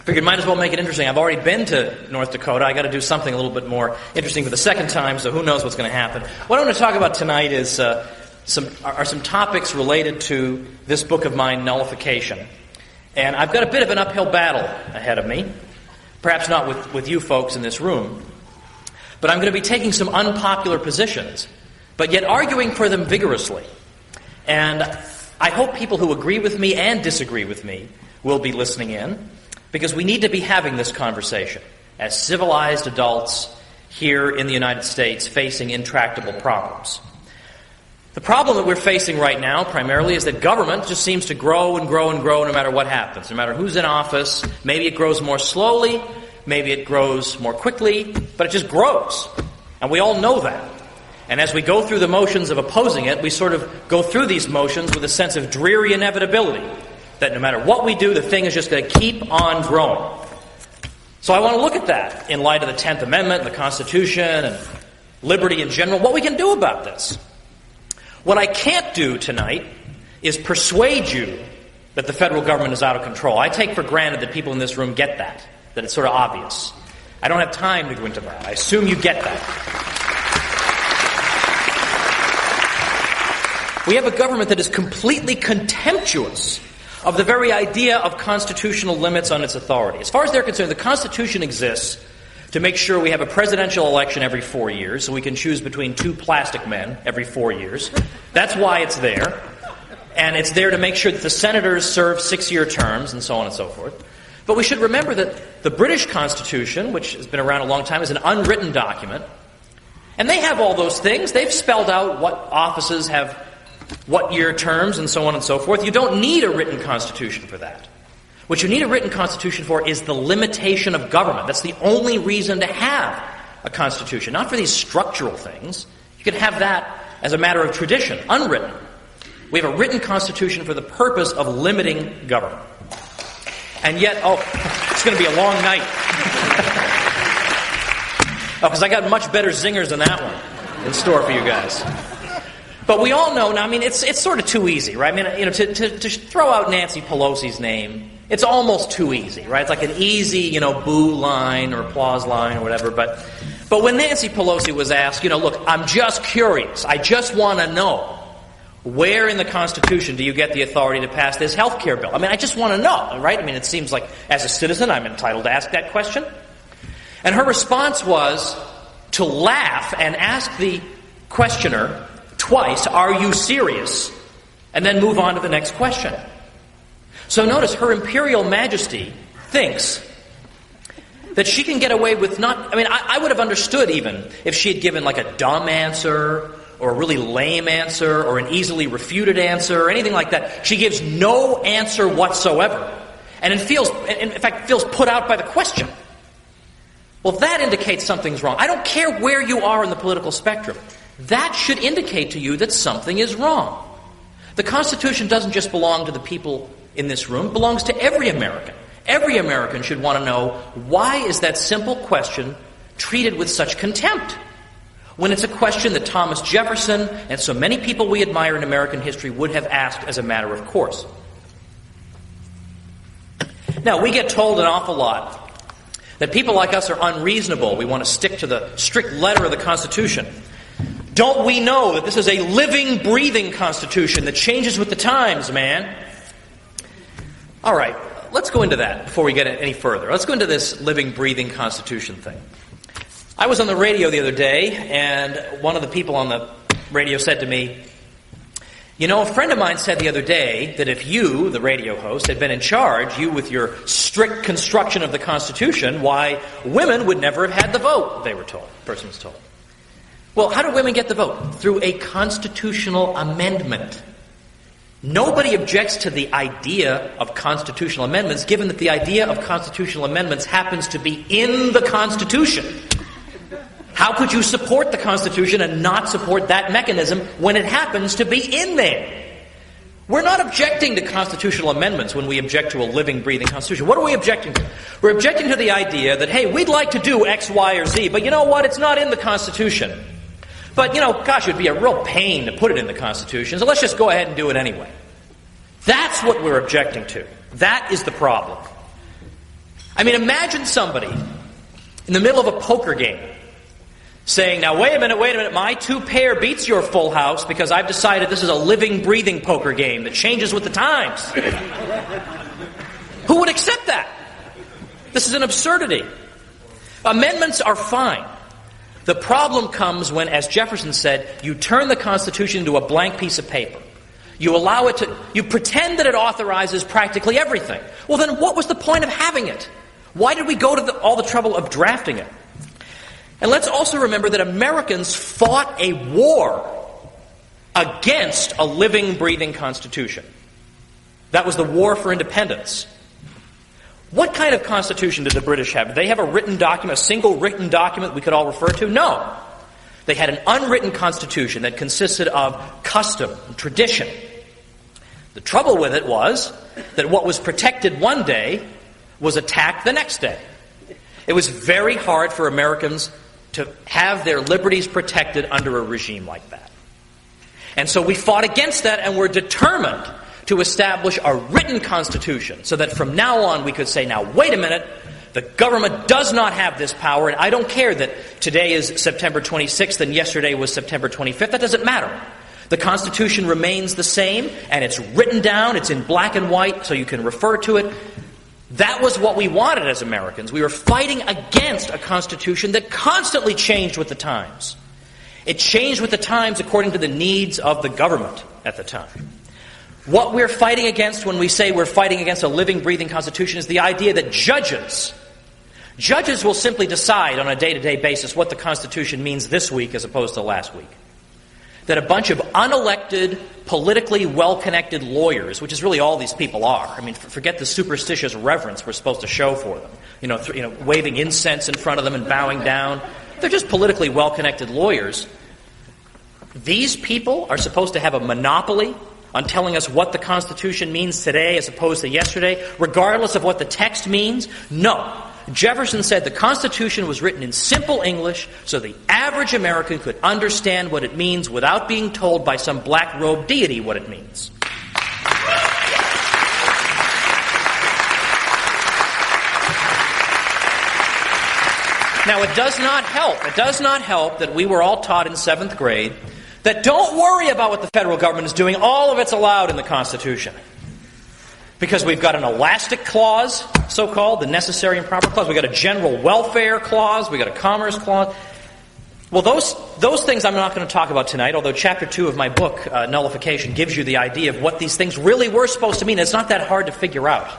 Figured might as well make it interesting. I've already been to North Dakota. I got to do something a little bit more interesting for the second time, so who knows what's going to happen. What I want to talk about tonight is some topics related to this book of mine, Nullification. And I've got a bit of an uphill battle ahead of me. Perhaps not with you folks in this room. But I'm going to be taking some unpopular positions, but yet arguing for them vigorously. And I hope people who agree with me and disagree with me will be listening in, because we need to be having this conversation as civilized adults here in the United States facing intractable problems. The problem that we're facing right now primarily is that government just seems to grow and grow and grow no matter what happens, no matter who's in office. Maybe it grows more slowly, maybe it grows more quickly, but it just grows. And we all know that. And as we go through the motions of opposing it, we sort of go through these motions with a sense of dreary inevitability, that no matter what we do, the thing is just going to keep on growing. So I want to look at that in light of the 10th Amendment, the Constitution, and liberty in general, what we can do about this. What I can't do tonight is persuade you that the federal government is out of control. I take for granted that people in this room get that it's sort of obvious. I don't have time to go into that. I assume you get that. We have a government that is completely contemptuous of the very idea of constitutional limits on its authority. As far as they're concerned, the Constitution exists to make sure we have a presidential election every 4 years, so we can choose between two plastic men every 4 years. That's why it's there. And it's there to make sure that the senators serve 6-year terms, and so on and so forth. But we should remember that the British Constitution, which has been around a long time, is an unwritten document. And they have all those things. They've spelled out what offices have what year terms, and so on and so forth. You don't need a written constitution for that. What you need a written constitution for is the limitation of government. That's the only reason to have a constitution, not for these structural things. You can have that as a matter of tradition, unwritten. We have a written constitution for the purpose of limiting government. And yet, it's going to be a long night. Because I got much better zingers than that one in store for you guys. But we all know now, it's sort of too easy, right? To throw out Nancy Pelosi's name, it's almost too easy, right? It's like an easy, boo line or applause line or whatever. But when Nancy Pelosi was asked, look, I'm just curious. I just want to know, where in the Constitution do you get the authority to pass this health care bill? I just want to know, right? It seems like as a citizen I'm entitled to ask that question. And her response was to laugh and ask the questioner twice, "Are you serious?" and then move on to the next question. So notice, Her Imperial Majesty thinks that she can get away with not... I would have understood even if she had given like a dumb answer or a really lame answer or an easily refuted answer or anything like that. She gives no answer whatsoever. And in fact feels put out by the question. Well, that indicates something's wrong. I don't care where you are in the political spectrum. That should indicate to you that something is wrong. The Constitution doesn't just belong to the people in this room. It belongs to every American. Every American should want to know, why is that simple question treated with such contempt? When it's a question that Thomas Jefferson and so many people we admire in American history would have asked as a matter of course. Now, we get told an awful lot that people like us are unreasonable. We want to stick to the strict letter of the Constitution. Don't we know that this is a living, breathing Constitution that changes with the times, man? All right, let's go into that before we get any further. Let's go into this living, breathing Constitution thing. I was on the radio the other day, and one of the people on the radio said to me, a friend of mine said the other day that if you, the radio host, had been in charge, you with your strict construction of the Constitution, why, women would never have had the vote, they were told. The person was told. Well, how do women get the vote? Through a constitutional amendment. Nobody objects to the idea of constitutional amendments, given that the idea of constitutional amendments happens to be in the Constitution. How could you support the Constitution and not support that mechanism when it happens to be in there? We're not objecting to constitutional amendments when we object to a living, breathing Constitution. What are we objecting to? We're objecting to the idea that, hey, we'd like to do X, Y, or Z, but you know what? It's not in the Constitution. But, gosh, it would be a real pain to put it in the Constitution, so let's just go ahead and do it anyway. That's what we're objecting to. That is the problem. I mean, imagine somebody in the middle of a poker game saying, now wait a minute, my 2 pair beats your full house because I've decided this is a living, breathing poker game that changes with the times. Who would accept that? This is an absurdity. Amendments are fine. The problem comes when, as Jefferson said, you turn the Constitution into a blank piece of paper. You allow it to, you pretend that it authorizes practically everything. Well, then what was the point of having it? Why did we go to all the trouble of drafting it? And let's also remember that Americans fought a war against a living, breathing Constitution. That was the War for Independence. What kind of Constitution did the British have? Did they have a written document, a single written document we could all refer to? No. They had an unwritten Constitution that consisted of custom and tradition. The trouble with it was that what was protected one day was attacked the next day. It was very hard for Americans to have their liberties protected under a regime like that. And so we fought against that, and we're determined to establish a written Constitution so that from now on we could say, now wait a minute, the government does not have this power, and I don't care that today is September 26th and yesterday was September 25th. That doesn't matter. The Constitution remains the same, and it's written down, it's in black and white, so you can refer to it. That was what we wanted as Americans. We were fighting against a Constitution that constantly changed with the times. It changed with the times according to the needs of the government at the time. What we're fighting against when we say we're fighting against a living, breathing Constitution is the idea that judges will simply decide on a day-to-day basis what the Constitution means this week as opposed to last week. That a bunch of unelected, politically well-connected lawyers, which is really all these people are. I mean, forget the superstitious reverence we're supposed to show for them. Waving incense in front of them and bowing down. They're just politically well-connected lawyers. These people are supposed to have a monopoly on telling us what the Constitution means today as opposed to yesterday, regardless of what the text means? No. Jefferson said the Constitution was written in simple English so the average American could understand what it means without being told by some black-robed deity what it means. Now, it does not help that we were all taught in 7th grade that don't worry about what the federal government is doing. All of it's allowed in the Constitution. Because we've got an elastic clause, so-called, the necessary and proper clause. We've got a general welfare clause. We've got a commerce clause. Well, those things I'm not going to talk about tonight, although Chapter 2 of my book, Nullification, gives you the idea of what these things really were supposed to mean. It's not that hard to figure out.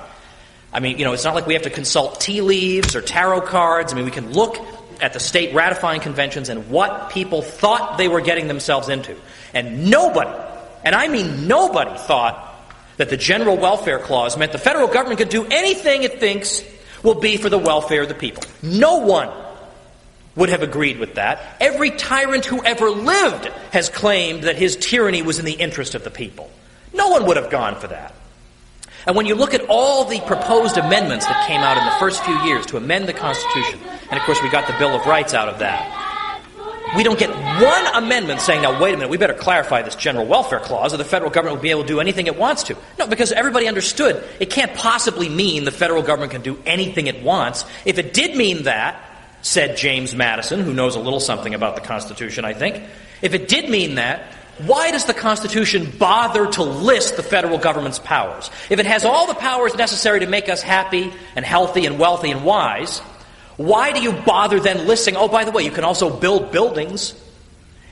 I mean, it's not like we have to consult tea leaves or tarot cards. I mean, we can look at the state ratifying conventions and what people thought they were getting themselves into. And nobody, and I mean nobody, thought that the general welfare clause meant the federal government could do anything it thinks will be for the welfare of the people. No one would have agreed with that. Every tyrant who ever lived has claimed that his tyranny was in the interest of the people. No one would have gone for that. And when you look at all the proposed amendments that came out in the first few years to amend the Constitution, and of course we got the Bill of Rights out of that, we don't get one amendment saying, now wait a minute, we better clarify this general welfare clause or the federal government will be able to do anything it wants to. No, because everybody understood it can't possibly mean the federal government can do anything it wants. If it did mean that, said James Madison, who knows a little something about the Constitution, I think, if it did mean that, why does the Constitution bother to list the federal government's powers? If it has all the powers necessary to make us happy and healthy and wealthy and wise, why do you bother then listing, oh, by the way, you can also build buildings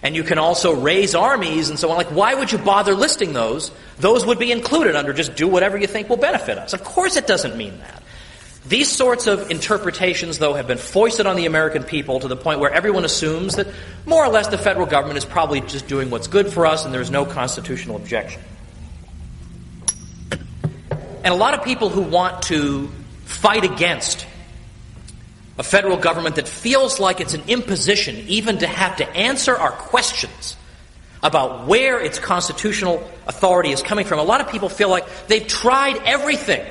and you can also raise armies and so on. Like, why would you bother listing those? Those would be included under just do whatever you think will benefit us. Of course it doesn't mean that. These sorts of interpretations, though, have been foisted on the American people to the point where everyone assumes that more or less the federal government is probably just doing what's good for us and there's no constitutional objection. And a lot of people who want to fight against a federal government that feels like it's an imposition even to have to answer our questions about where its constitutional authority is coming from. A lot of people feel like they've tried everything.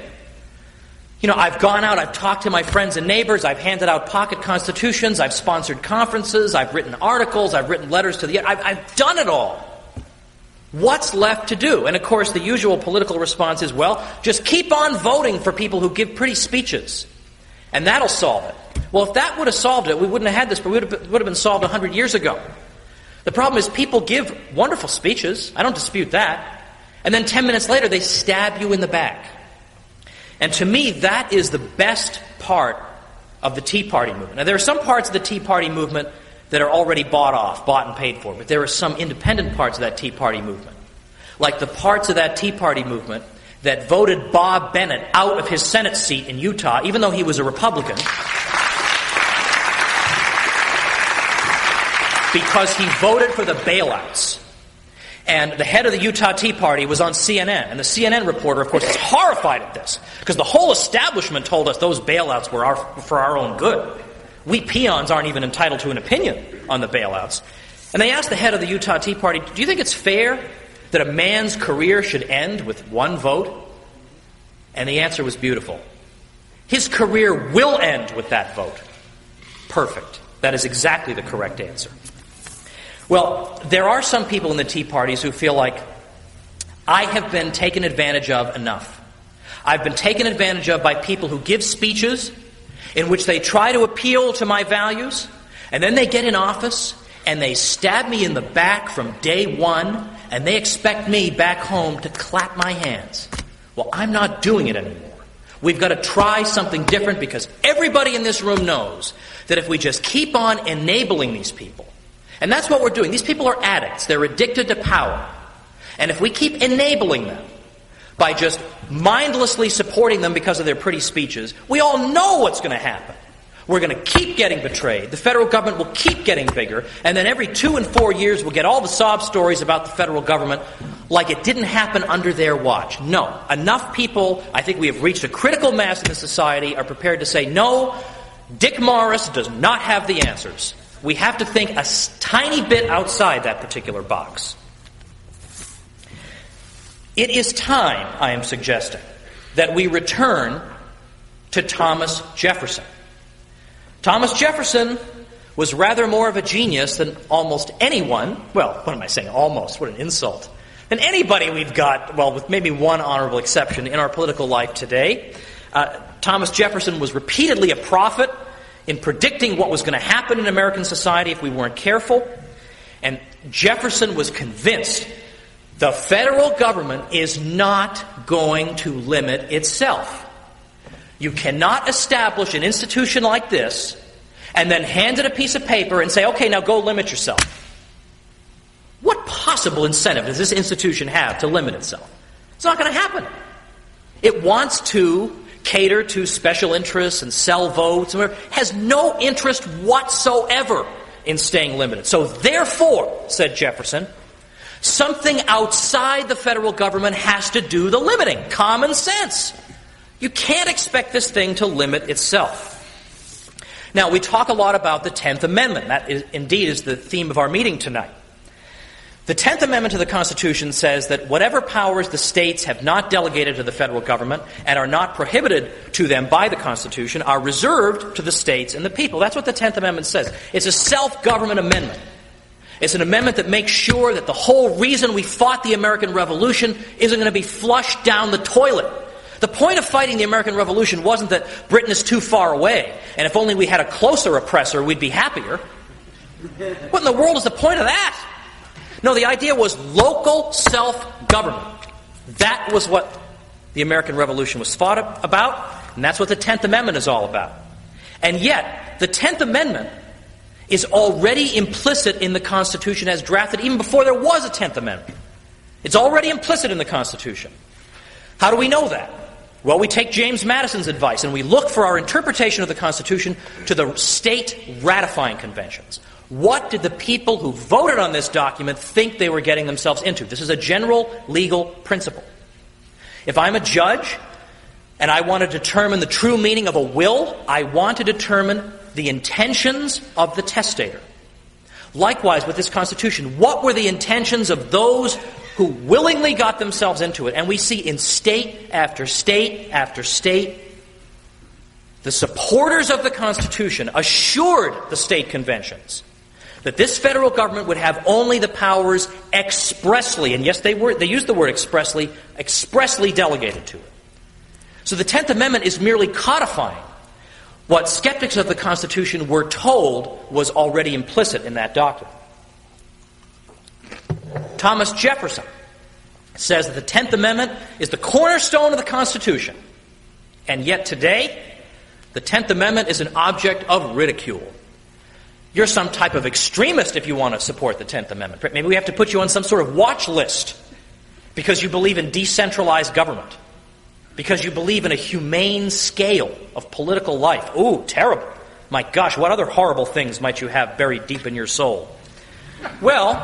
I've gone out, I've talked to my friends and neighbors, I've handed out pocket constitutions, I've sponsored conferences, I've written articles, I've written letters to the... I've done it all. What's left to do? And of course the usual political response is, well, just keep on voting for people who give pretty speeches and that'll solve it. Well, if that would have solved it, we wouldn't have had this, but it would have been solved 100 years ago. The problem is people give wonderful speeches. I don't dispute that. And then 10 minutes later, they stab you in the back. And to me, that is the best part of the Tea Party movement. Now, there are some parts of the Tea Party movement that are already bought and paid for, but there are some independent parts of that Tea Party movement. Like the parts of that Tea Party movement that voted Bob Bennett out of his Senate seat in Utah, even though he was a Republican, because he voted for the bailouts. And the head of the Utah Tea Party was on CNN, and the CNN reporter, of course, is horrified at this, because the whole establishment told us those bailouts were for our own good. We peons aren't even entitled to an opinion on the bailouts. And they asked the head of the Utah Tea Party, do you think it's fair that a man's career should end with one vote? And the answer was beautiful. His career will end with that vote. Perfect. That is exactly the correct answer. Well, there are some people in the Tea Parties who feel like, I have been taken advantage of enough. I've been taken advantage of by people who give speeches in which they try to appeal to my values, and then they get in office and they stab me in the back from day one, and they expect me back home to clap my hands. Well, I'm not doing it anymore. We've got to try something different, because everybody in this room knows that if we just keep on enabling these people, and that's what we're doing. These people are addicts. They're addicted to power. And if we keep enabling them by just mindlessly supporting them because of their pretty speeches, we all know what's going to happen. We're going to keep getting betrayed. The federal government will keep getting bigger. And then every 2 and 4 years, we'll get all the sob stories about the federal government like it didn't happen under their watch. No. Enough people, I think we have reached a critical mass in the society, are prepared to say, no, Dick Morris does not have the answers. We have to think a tiny bit outside that particular box. It is time, I am suggesting, that we return to Thomas Jefferson. Thomas Jefferson was rather more of a genius than almost anyone, well, what am I saying, almost, what an insult, than anybody we've got, well, with maybe one honorable exception in our political life today. Thomas Jefferson was repeatedly a prophet in predicting what was going to happen in American society if we weren't careful. And Jefferson was convinced the federal government is not going to limit itself. You cannot establish an institution like this and then hand it a piece of paper and say, okay, now go limit yourself. What possible incentive does this institution have to limit itself? It's not going to happen. It wants to cater to special interests and sell votes, and has no interest whatsoever in staying limited. So therefore, said Jefferson, something outside the federal government has to do the limiting. Common sense. You can't expect this thing to limit itself. Now, we talk a lot about the 10th Amendment. That indeed is the theme of our meeting tonight. The 10th Amendment to the Constitution says that whatever powers the states have not delegated to the federal government and are not prohibited to them by the Constitution are reserved to the states and the people. That's what the 10th Amendment says. It's a self-government amendment. It's an amendment that makes sure that the whole reason we fought the American Revolution isn't going to be flushed down the toilet. The point of fighting the American Revolution wasn't that Britain is too far away, and if only we had a closer oppressor, we'd be happier. What in the world is the point of that? No, the idea was local self-government. That was what the American Revolution was fought about, and that's what the 10th Amendment is all about. And yet, the 10th Amendment is already implicit in the Constitution as drafted even before there was a 10th Amendment. It's already implicit in the Constitution. How do we know that? Well, we take James Madison's advice and we look for our interpretation of the Constitution to the state ratifying conventions. What did the people who voted on this document think they were getting themselves into? This is a general legal principle. If I'm a judge and I want to determine the true meaning of a will, I want to determine the intentions of the testator. Likewise, with this Constitution, what were the intentions of those who willingly got themselves into it? And we see in state after state after state, the supporters of the Constitution assured the state conventions that this federal government would have only the powers expressly, and yes, they used the word expressly delegated to it. So the 10th Amendment is merely codifying what skeptics of the Constitution were told was already implicit in that doctrine. Thomas Jefferson says that the 10th Amendment is the cornerstone of the Constitution. And yet today, the 10th Amendment is an object of ridicule. You're some type of extremist if you want to support the 10th Amendment. Maybe we have to put you on some sort of watch list because you believe in decentralized government, because you believe in a humane scale of political life. Ooh, terrible. My gosh, what other horrible things might you have buried deep in your soul? Well,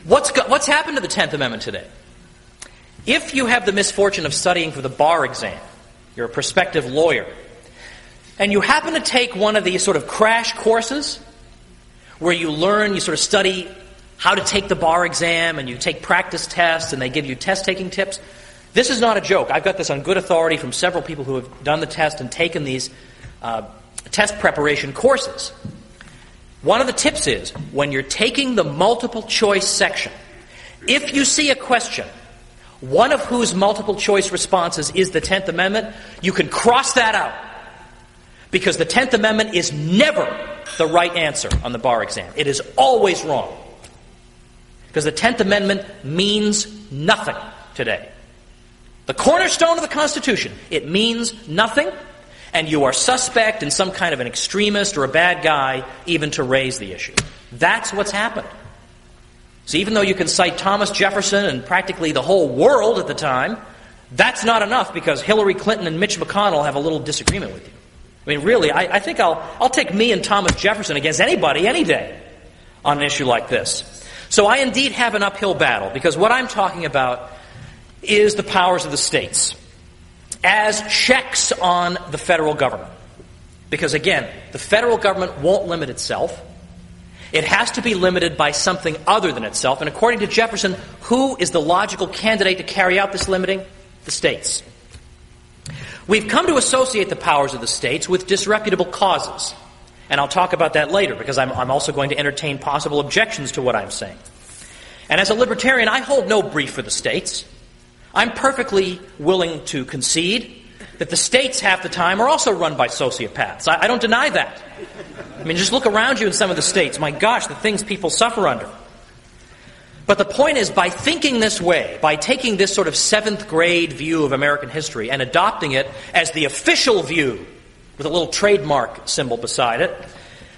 what's happened to the 10th Amendment today? If you have the misfortune of studying for the bar exam, you're a prospective lawyer, and you happen to take one of these sort of crash courses where you sort of study how to take the bar exam, and you take practice tests, and they give you test-taking tips. This is not a joke. I've got this on good authority from several people who have done the test and taken these test preparation courses. One of the tips is, when you're taking the multiple choice section, if you see a question, one of whose multiple choice responses is the 10th Amendment, you can cross that out. Because the 10th Amendment is never the right answer on the bar exam. It is always wrong. Because the 10th Amendment means nothing today. The cornerstone of the Constitution, it means nothing, and you are suspect and some kind of an extremist or a bad guy even to raise the issue. That's what's happened. So even though you can cite Thomas Jefferson and practically the whole world at the time, that's not enough because Hillary Clinton and Mitch McConnell have a little disagreement with you. I mean, really, I think I'll take me and Thomas Jefferson against anybody, any day, on an issue like this. So I indeed have an uphill battle, because what I'm talking about is the powers of the states as checks on the federal government. Because again, the federal government won't limit itself. It has to be limited by something other than itself. And according to Jefferson, who is the logical candidate to carry out this limiting? The states. We've come to associate the powers of the states with disreputable causes. And I'll talk about that later, because I'm also going to entertain possible objections to what I'm saying. And as a libertarian, I hold no brief for the states. I'm perfectly willing to concede that the states half the time are also run by sociopaths. I don't deny that. I mean, just look around you in some of the states. My gosh, the things people suffer under. But the point is, by thinking this way, by taking this sort of seventh grade view of American history and adopting it as the official view with a little trademark symbol beside it,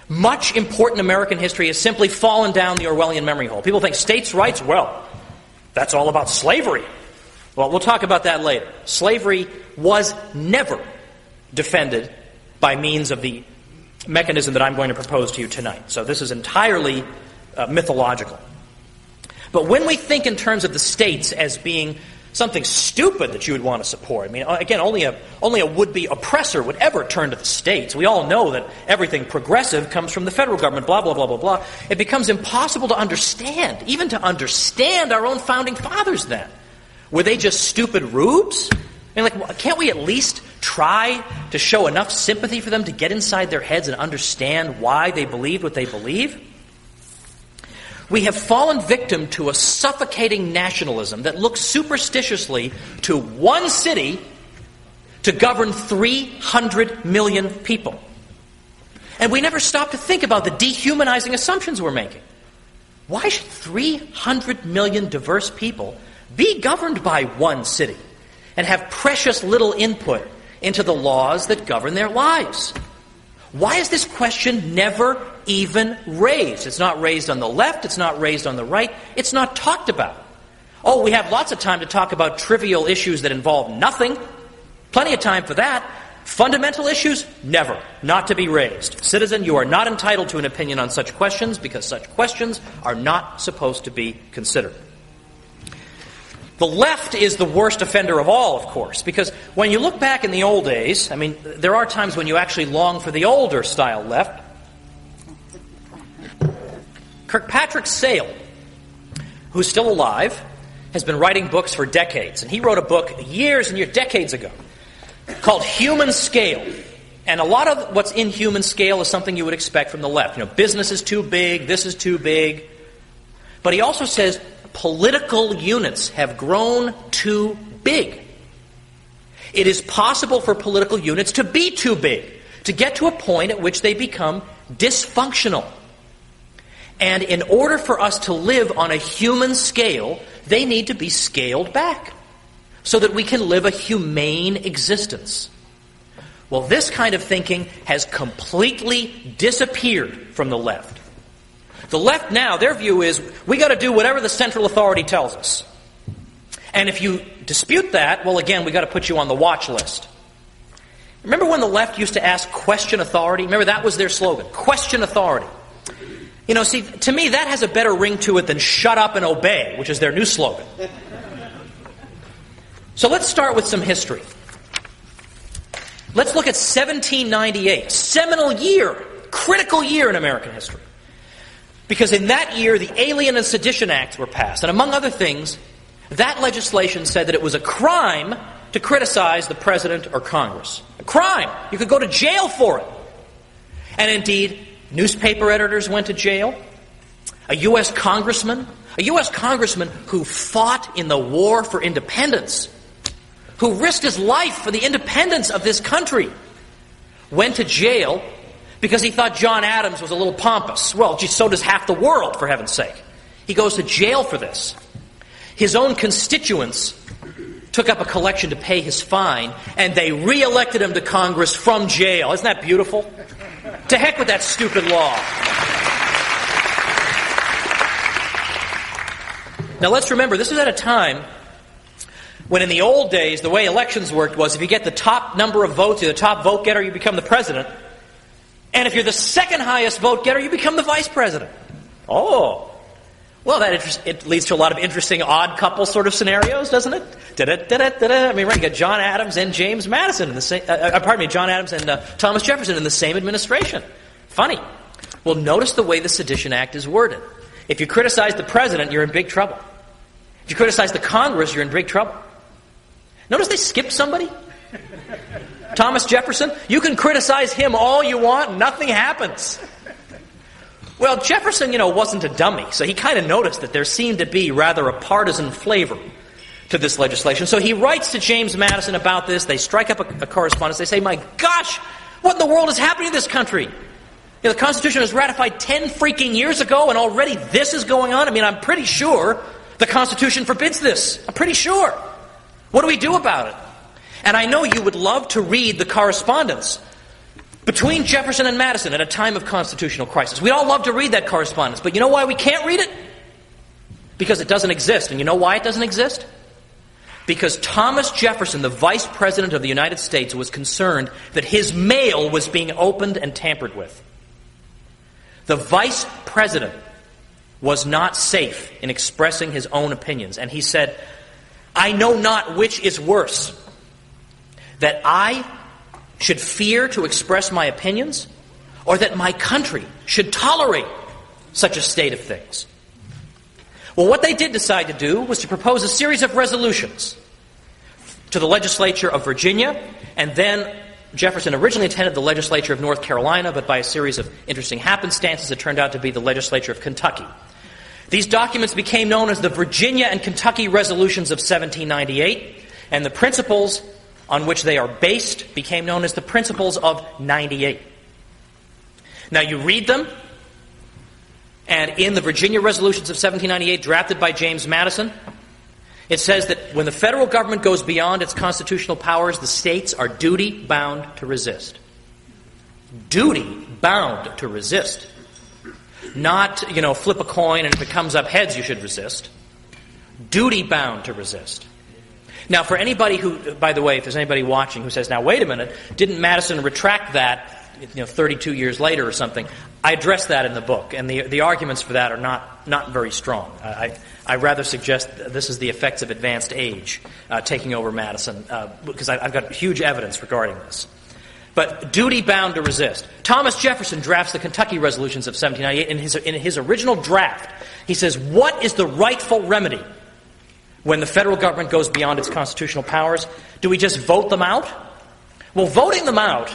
much important American history has simply fallen down the Orwellian memory hole. People think states' rights, well, that's all about slavery. Well, we'll talk about that later. Slavery was never defended by means of the mechanism that I'm going to propose to you tonight. So this is entirely mythological. But when we think in terms of the states as being something stupid that you would want to support, I mean, again, only a would-be oppressor would ever turn to the states. We all know that everything progressive comes from the federal government, blah, blah, blah, blah, blah. It becomes impossible to understand, even to understand our own founding fathers then. Were they just stupid rubes? I mean, can't we at least try to show enough sympathy for them to get inside their heads and understand why they believed what they believe? We have fallen victim to a suffocating nationalism that looks superstitiously to one city to govern 300 million people. And we never stop to think about the dehumanizing assumptions we're making. Why should 300 million diverse people be governed by one city and have precious little input into the laws that govern their lives? Why is this question never even raised? It's not raised on the left, it's not raised on the right, it's not talked about. Oh, we have lots of time to talk about trivial issues that involve nothing. Plenty of time for that. Fundamental issues? Never. Not to be raised. Citizen, you are not entitled to an opinion on such questions because such questions are not supposed to be considered. The left is the worst offender of all, of course, because when you look back in the old days, I mean, there are times when you actually long for the older style left. Kirkpatrick Sale, who's still alive, has been writing books for decades, and he wrote a book years and years, decades ago, called Human Scale. And a lot of what's in Human Scale is something you would expect from the left. You know, business is too big, this is too big. But he also says political units have grown too big. It is possible for political units to be too big, to get to a point at which they become dysfunctional. And in order for us to live on a human scale, they need to be scaled back so that we can live a humane existence. Well, this kind of thinking has completely disappeared from the left. The left now, their view is, we got to do whatever the central authority tells us. And if you dispute that, well, again, we got to put you on the watch list. Remember when the left used to ask, question authority? Remember, that was their slogan, question authority. You know, see, to me, that has a better ring to it than shut up and obey, which is their new slogan. So let's start with some history. Let's look at 1798, seminal year, critical year in American history. Because in that year, the Alien and Sedition Acts were passed. And among other things, that legislation said that it was a crime to criticize the president or Congress. A crime. You could go to jail for it. And indeed, newspaper editors went to jail. A U.S. congressman who fought in the war for independence, who risked his life for the independence of this country, went to jail because he thought John Adams was a little pompous. Well, gee, so does half the world, for heaven's sake. He goes to jail for this. His own constituents took up a collection to pay his fine, and they re-elected him to Congress from jail. Isn't that beautiful? To heck with that stupid law. Now let's remember, this was at a time when in the old days, the way elections worked was if you get the top number of votes, you're the top vote getter, you become the president. And if you're the second highest vote getter, you become the vice president. Oh. Well, it leads to a lot of interesting odd couple sort of scenarios, doesn't it? I mean, right, you got John Adams and James Madison in the same, John Adams and Thomas Jefferson in the same administration. Funny. Well, notice the way the Sedition Act is worded. If you criticize the president, you're in big trouble. If you criticize the Congress, you're in big trouble. Notice they skipped somebody. Thomas Jefferson, you can criticize him all you want, nothing happens. Well, Jefferson, wasn't a dummy, so he kind of noticed that there seemed to be rather a partisan flavor to this legislation. So he writes to James Madison about this. They strike up a correspondence. They say, my gosh, what in the world is happening to this country? The Constitution was ratified 10 freaking years ago, and already this is going on? I mean, I'm pretty sure the Constitution forbids this. I'm pretty sure. What do we do about it? And I know you would love to read the correspondence between Jefferson and Madison at a time of constitutional crisis. We'd all love to read that correspondence, but you know why we can't read it? Because it doesn't exist. And you know why it doesn't exist? Because Thomas Jefferson, the Vice President of the United States, was concerned that his mail was being opened and tampered with. The Vice President was not safe in expressing his own opinions. And he said, I know not which is worse, that I should fear to express my opinions, or that my country should tolerate such a state of things. Well, what they did decide to do was to propose a series of resolutions to the legislature of Virginia, and then Jefferson originally attended the legislature of North Carolina, but by a series of interesting happenstances, it turned out to be the legislature of Kentucky. These documents became known as the Virginia and Kentucky Resolutions of 1798, and the principles on which they are based became known as the Principles of 98. Now you read them, and in the Virginia Resolutions of 1798, drafted by James Madison, it says that when the federal government goes beyond its constitutional powers, the states are duty-bound to resist. Duty-bound to resist. Not, flip a coin and if it comes up heads, you should resist. Duty-bound to resist. Now, for anybody who, by the way, if there's anybody watching who says, now wait a minute, didn't Madison retract that 32 years later or something? I address that in the book, and the arguments for that are not very strong. I rather suggest this is the effects of advanced age taking over Madison, because I've got huge evidence regarding this. But duty-bound to resist. Thomas Jefferson drafts the Kentucky Resolutions of 1798. In his original draft, he says, what is the rightful remedy when the federal government goes beyond its constitutional powers? Do we just vote them out? Well, voting them out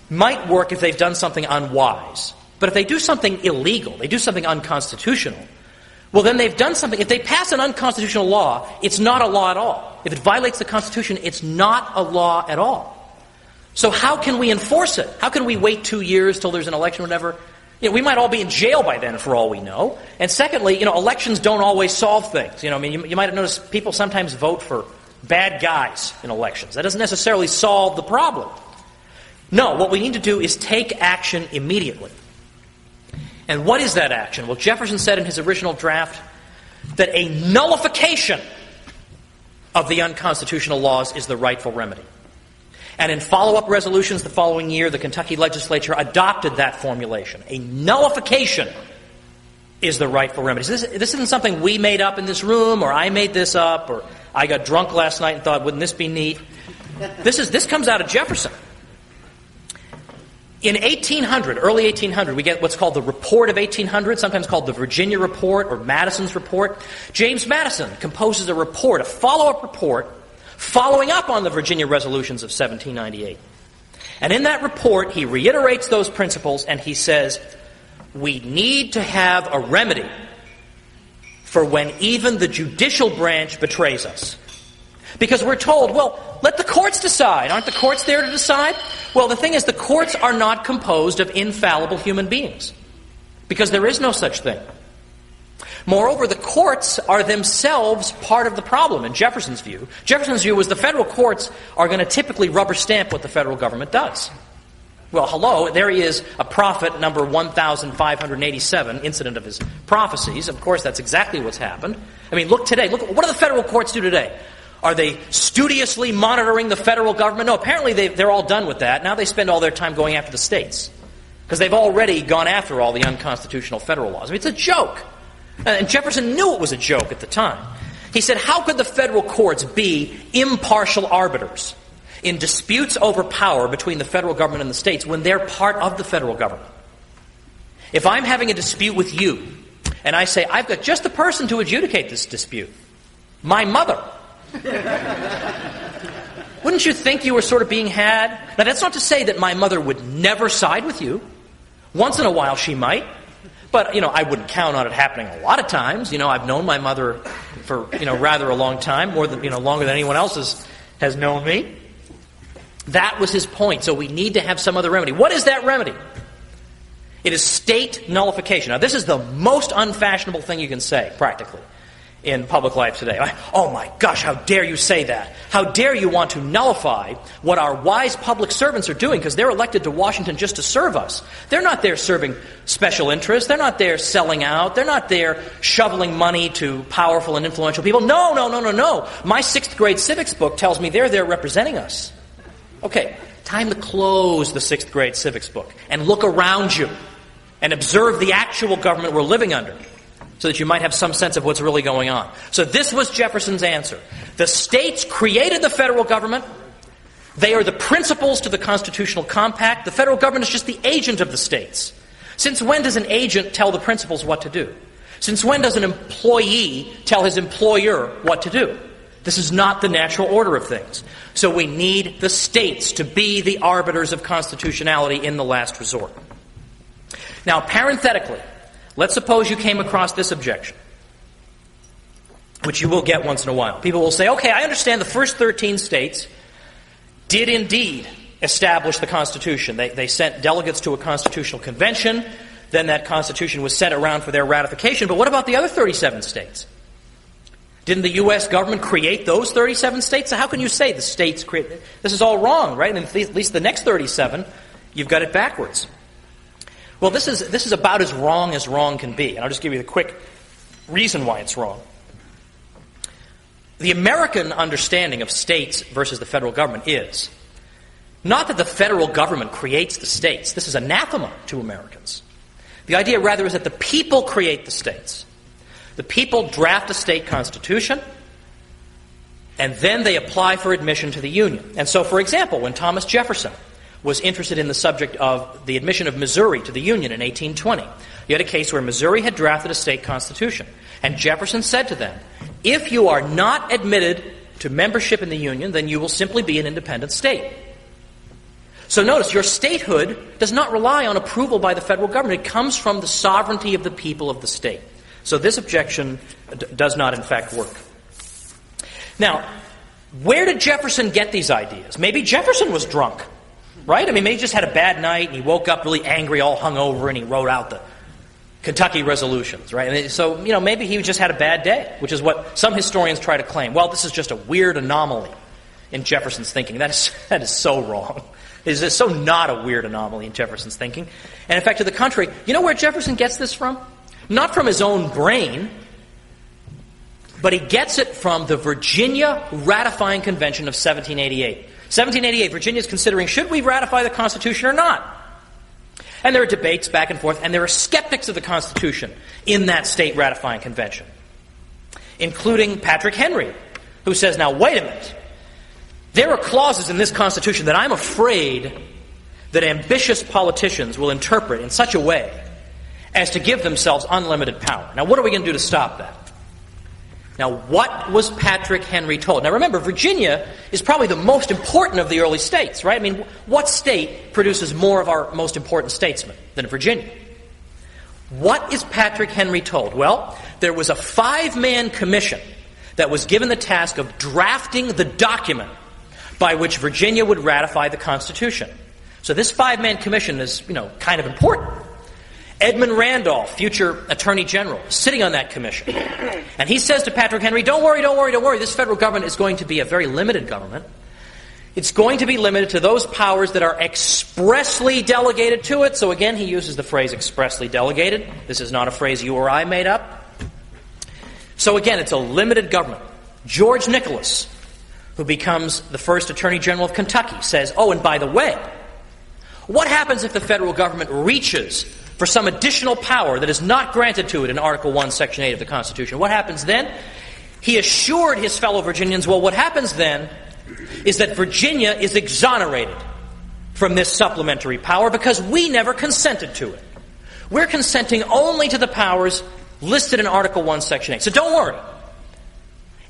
might work if they've done something unwise. But if they do something illegal, they do something unconstitutional, well, then they've done something. If they pass an unconstitutional law, it's not a law at all. if it violates the Constitution, it's not a law at all. So how can we enforce it? How can we wait 2 years till there's an election or whatever? We might all be in jail by then for all we know. And secondly, elections don't always solve things. You might have noticed people sometimes vote for bad guys in elections. That doesn't necessarily solve the problem. No, what we need to do is take action immediately. And what is that action? Well, Jefferson said in his original draft that a nullification of the unconstitutional laws is the rightful remedy. And in follow-up resolutions the following year, the Kentucky legislature adopted that formulation. A nullification is the rightful remedy. So this isn't something we made up in this room, or I made this up, or I got drunk last night and thought, wouldn't this be neat? This comes out of Jefferson. In 1800, early 1800, we get what's called the Report of 1800, sometimes called the Virginia Report or Madison's Report. James Madison composes a report, a follow-up report, following up on the Virginia resolutions of 1798. And in that report, he reiterates those principles and he says, we need to have a remedy for when even the judicial branch betrays us. Because we're told, well, let the courts decide. Aren't the courts there to decide? Well, the thing is, the courts are not composed of infallible human beings. Because there is no such thing. Moreover, the courts are themselves part of the problem in Jefferson's view. Jefferson's view was the federal courts are going to typically rubber stamp what the federal government does. Well, hello, there he is, a prophet, number 1587, incident of his prophecies. Of course, that's exactly what's happened. I mean, look today. Look, what do the federal courts do today? Are they studiously monitoring the federal government? No, apparently they're all done with that. Now they spend all their time going after the states. Because they've already gone after all the unconstitutional federal laws. I mean, it's a joke. And Jefferson knew it was a joke at the time. He said, how could the federal courts be impartial arbiters in disputes over power between the federal government and the states when they're part of the federal government? If I'm having a dispute with you, and I say, I've got just the person to adjudicate this dispute, my mother. Wouldn't you think you were sort of being had? Now, that's not to say that my mother would never side with you. Once in a while she might. But, I wouldn't count on it happening a lot of times. I've known my mother for, rather a long time, more than, longer than anyone else has known me. That was his point. So we need to have some other remedy. What is that remedy? It is state nullification. Now, this is the most unfashionable thing you can say, practically, in public life today. Oh my gosh, how dare you say that? How dare you want to nullify what our wise public servants are doing because they're elected to Washington just to serve us. They're not there serving special interests. They're not there selling out. They're not there shoveling money to powerful and influential people. No. My 6th grade civics book tells me they're there representing us. Okay, time to close the 6th grade civics book and look around you and observe the actual government we're living under, so that you might have some sense of what's really going on. So this was Jefferson's answer. The states created the federal government. They are the principles to the constitutional compact. The federal government is just the agent of the states. Since when does an agent tell the principals what to do? Since when does an employee tell his employer what to do? This is not the natural order of things. So we need the states to be the arbiters of constitutionality in the last resort. Now, parenthetically, let's suppose you came across this objection, which you will get once in a while. People will say, okay, I understand the first 13 states did indeed establish the Constitution. They sent delegates to a constitutional convention. Then that Constitution was sent around for their ratification. But what about the other 37 states? Didn't the U.S. government create those 37 states? So how can you say the states created? This is all wrong, right? And at least the next 37, you've got it backwards. Well, this is about as wrong can be. And I'll just give you the quick reason why it's wrong. The American understanding of states versus the federal government is not that the federal government creates the states. This is anathema to Americans. The idea, rather, is that the people create the states. The people draft a state constitution, and then they apply for admission to the Union. And so, for example, when Thomas Jefferson was interested in the subject of the admission of Missouri to the Union in 1820. You had a case where Missouri had drafted a state constitution. And Jefferson said to them, if you are not admitted to membership in the Union, then you will simply be an independent state. So notice, your statehood does not rely on approval by the federal government. It comes from the sovereignty of the people of the state. So this objection does not, in fact, work. Now, Where did Jefferson get these ideas? Maybe Jefferson was drunk, right? I mean, maybe he just had a bad night and he woke up really angry, all hungover, and he wrote out the Kentucky resolutions, right? And so, maybe he just had a bad day, which is what some historians try to claim. Well, this is just a weird anomaly in Jefferson's thinking. That is so wrong. It is so not a weird anomaly in Jefferson's thinking. And in fact, to the contrary, you know where Jefferson gets this from? Not from his own brain, but he gets it from the Virginia Ratifying Convention of 1788. 1788, Virginia is considering, should we ratify the Constitution or not? And there are debates back and forth, and there are skeptics of the Constitution in that state ratifying convention, including Patrick Henry, who says, now, wait a minute. There are clauses in this Constitution that I'm afraid that ambitious politicians will interpret in such a way as to give themselves unlimited power. Now, what are we going to do to stop that? Now, what was Patrick Henry told? Now, remember, Virginia is probably the most important of the early states, right? I mean, what state produces more of our most important statesmen than Virginia? What is Patrick Henry told? Well, there was a 5-man commission that was given the task of drafting the document by which Virginia would ratify the Constitution. So this 5-man commission is, kind of important. Edmund Randolph, future Attorney General, sitting on that commission. And he says to Patrick Henry, don't worry. This federal government is going to be a very limited government. It's going to be limited to those powers that are expressly delegated to it. So again, he uses the phrase expressly delegated. This is not a phrase you or I made up. So again, it's a limited government. George Nicholas, who becomes the first Attorney General of Kentucky, says, oh, and by the way, what happens if the federal government reaches for some additional power that is not granted to it in Article 1, Section 8 of the Constitution? What happens then? He assured his fellow Virginians, well, what happens then is that Virginia is exonerated from this supplementary power because we never consented to it. We're consenting only to the powers listed in Article 1, Section 8. So don't worry.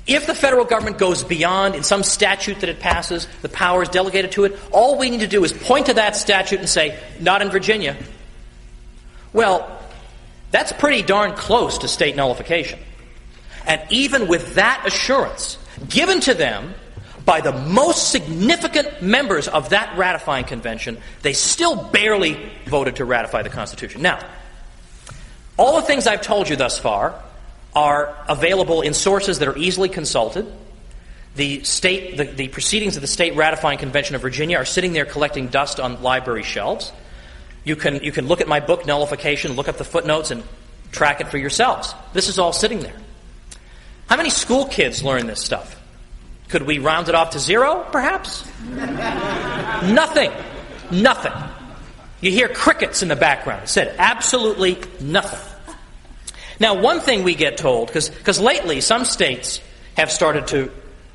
If the federal government goes beyond, in some statute that it passes, the powers delegated to it, all we need to do is point to that statute and say, not in Virginia. Well, that's pretty darn close to state nullification. And even with that assurance given to them by the most significant members of that ratifying convention, they still barely voted to ratify the Constitution. Now, all the things I've told you thus far are available in sources that are easily consulted. The proceedings of the state ratifying convention of Virginia are sitting there collecting dust on library shelves. You can look at my book, Nullification, look up the footnotes, and track it for yourselves. This is all sitting there. How many school kids learn this stuff? Could we round it off to 0, perhaps? Nothing. You hear crickets in the background. It said absolutely nothing. Now, one thing we get told, because lately some states have started to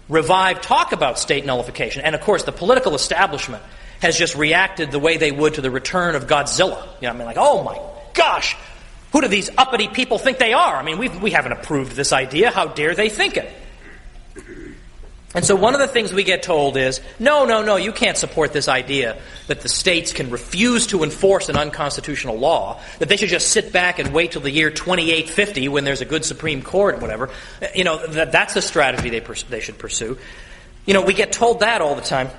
revive talk about state nullification, and of course the political establishment has just reacted the way they would to the return of Godzilla. Like, oh my gosh, who do these uppity people think they are? I mean, we haven't approved this idea. How dare they think it? And so one of the things we get told is, no, you can't support this idea that the states can refuse to enforce an unconstitutional law, that they should just sit back and wait till the year 2850 when there's a good Supreme Court and whatever. That's a strategy they should pursue. We get told that all the time.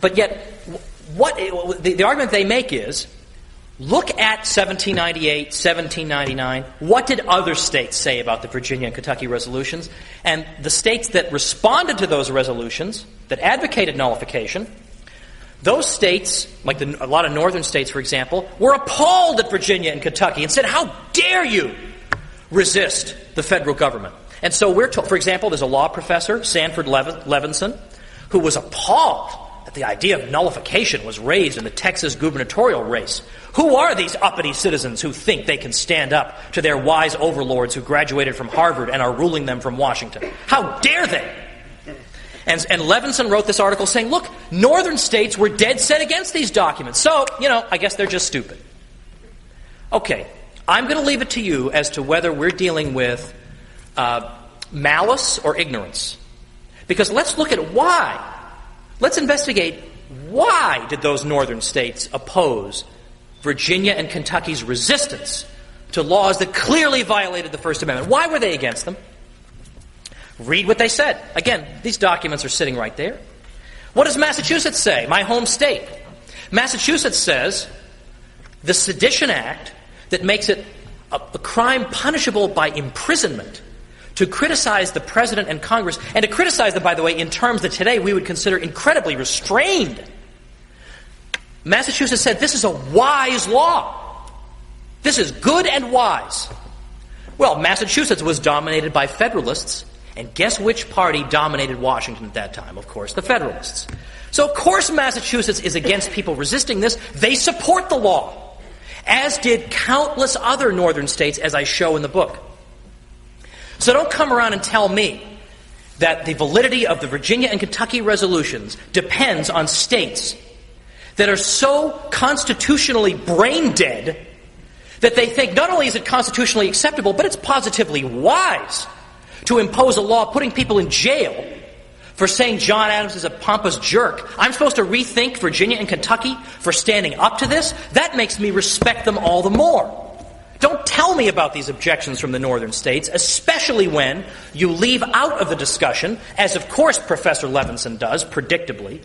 But yet, the argument they make is, look at 1798, 1799. What did other states say about the Virginia and Kentucky resolutions? And the states that responded to those resolutions, that advocated nullification, those states, like a lot of northern states, for example, were appalled at Virginia and Kentucky and said, how dare you resist the federal government? And so we're told, for example, there's a law professor, Sanford Levinson, who was appalled that the idea of nullification was raised in the Texas gubernatorial race. Who are these uppity citizens who think they can stand up to their wise overlords who graduated from Harvard and are ruling them from Washington? How dare they? And Levinson wrote this article saying, look, northern states were dead set against these documents. So, I guess they're just stupid. Okay, I'm going to leave it to you as to whether we're dealing with malice or ignorance. Because let's look at why. Let's investigate why did those northern states oppose Virginia and Kentucky's resistance to laws that clearly violated the First Amendment. Why were they against them? Read what they said. Again, these documents are sitting right there. What does Massachusetts say? My home state. Massachusetts says the Sedition Act that makes it a crime punishable by imprisonment to criticize the President and Congress, and to criticize them, by the way, in terms that today we would consider incredibly restrained. Massachusetts said this is a wise law. This is good and wise. Well, Massachusetts was dominated by Federalists, and guess which party dominated Washington at that time? Of course, the Federalists. So, of course, Massachusetts is against people resisting this. They support the law, as did countless other northern states, as I show in the book. So don't come around and tell me that the validity of the Virginia and Kentucky resolutions depends on states that are so constitutionally brain dead that they think not only is it constitutionally acceptable, but it's positively wise to impose a law putting people in jail for saying John Adams is a pompous jerk. I'm supposed to rethink Virginia and Kentucky for standing up to this? That makes me respect them all the more. Don't tell me about these objections from the northern states, especially when you leave out of the discussion, as of course Professor Levinson does, predictably,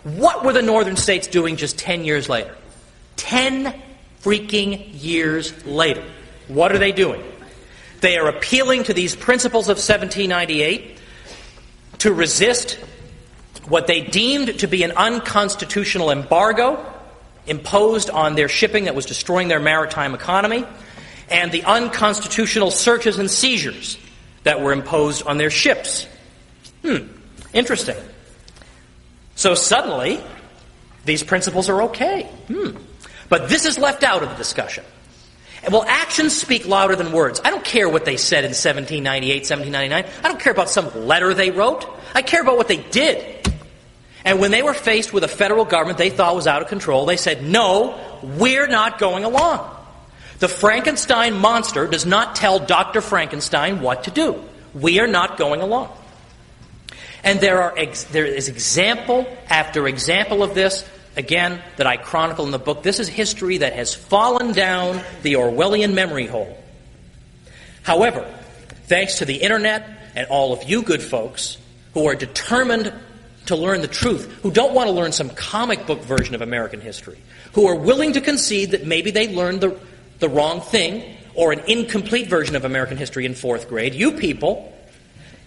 what were the northern states doing just 10 years later? 10 freaking years later. What are they doing? They are appealing to these principles of 1798 to resist what they deemed to be an unconstitutional embargo imposed on their shipping that was destroying their maritime economy, and the unconstitutional searches and seizures that were imposed on their ships. Interesting. So suddenly, these principles are okay. But this is left out of the discussion. Well, actions speak louder than words. I don't care what they said in 1798, 1799. I don't care about some letter they wrote. I care about what they did. And when they were faced with a federal government they thought was out of control, they said, no, we're not going along. The Frankenstein monster does not tell Dr. Frankenstein what to do. We are not going along. And there is example after example of this, again, that I chronicle in the book. This is history that has fallen down the Orwellian memory hole. However, thanks to the internet and all of you good folks who are determined to learn the truth, who don't want to learn some comic book version of American history, who are willing to concede that maybe they learned the wrong thing or an incomplete version of American history in 4th grade, you people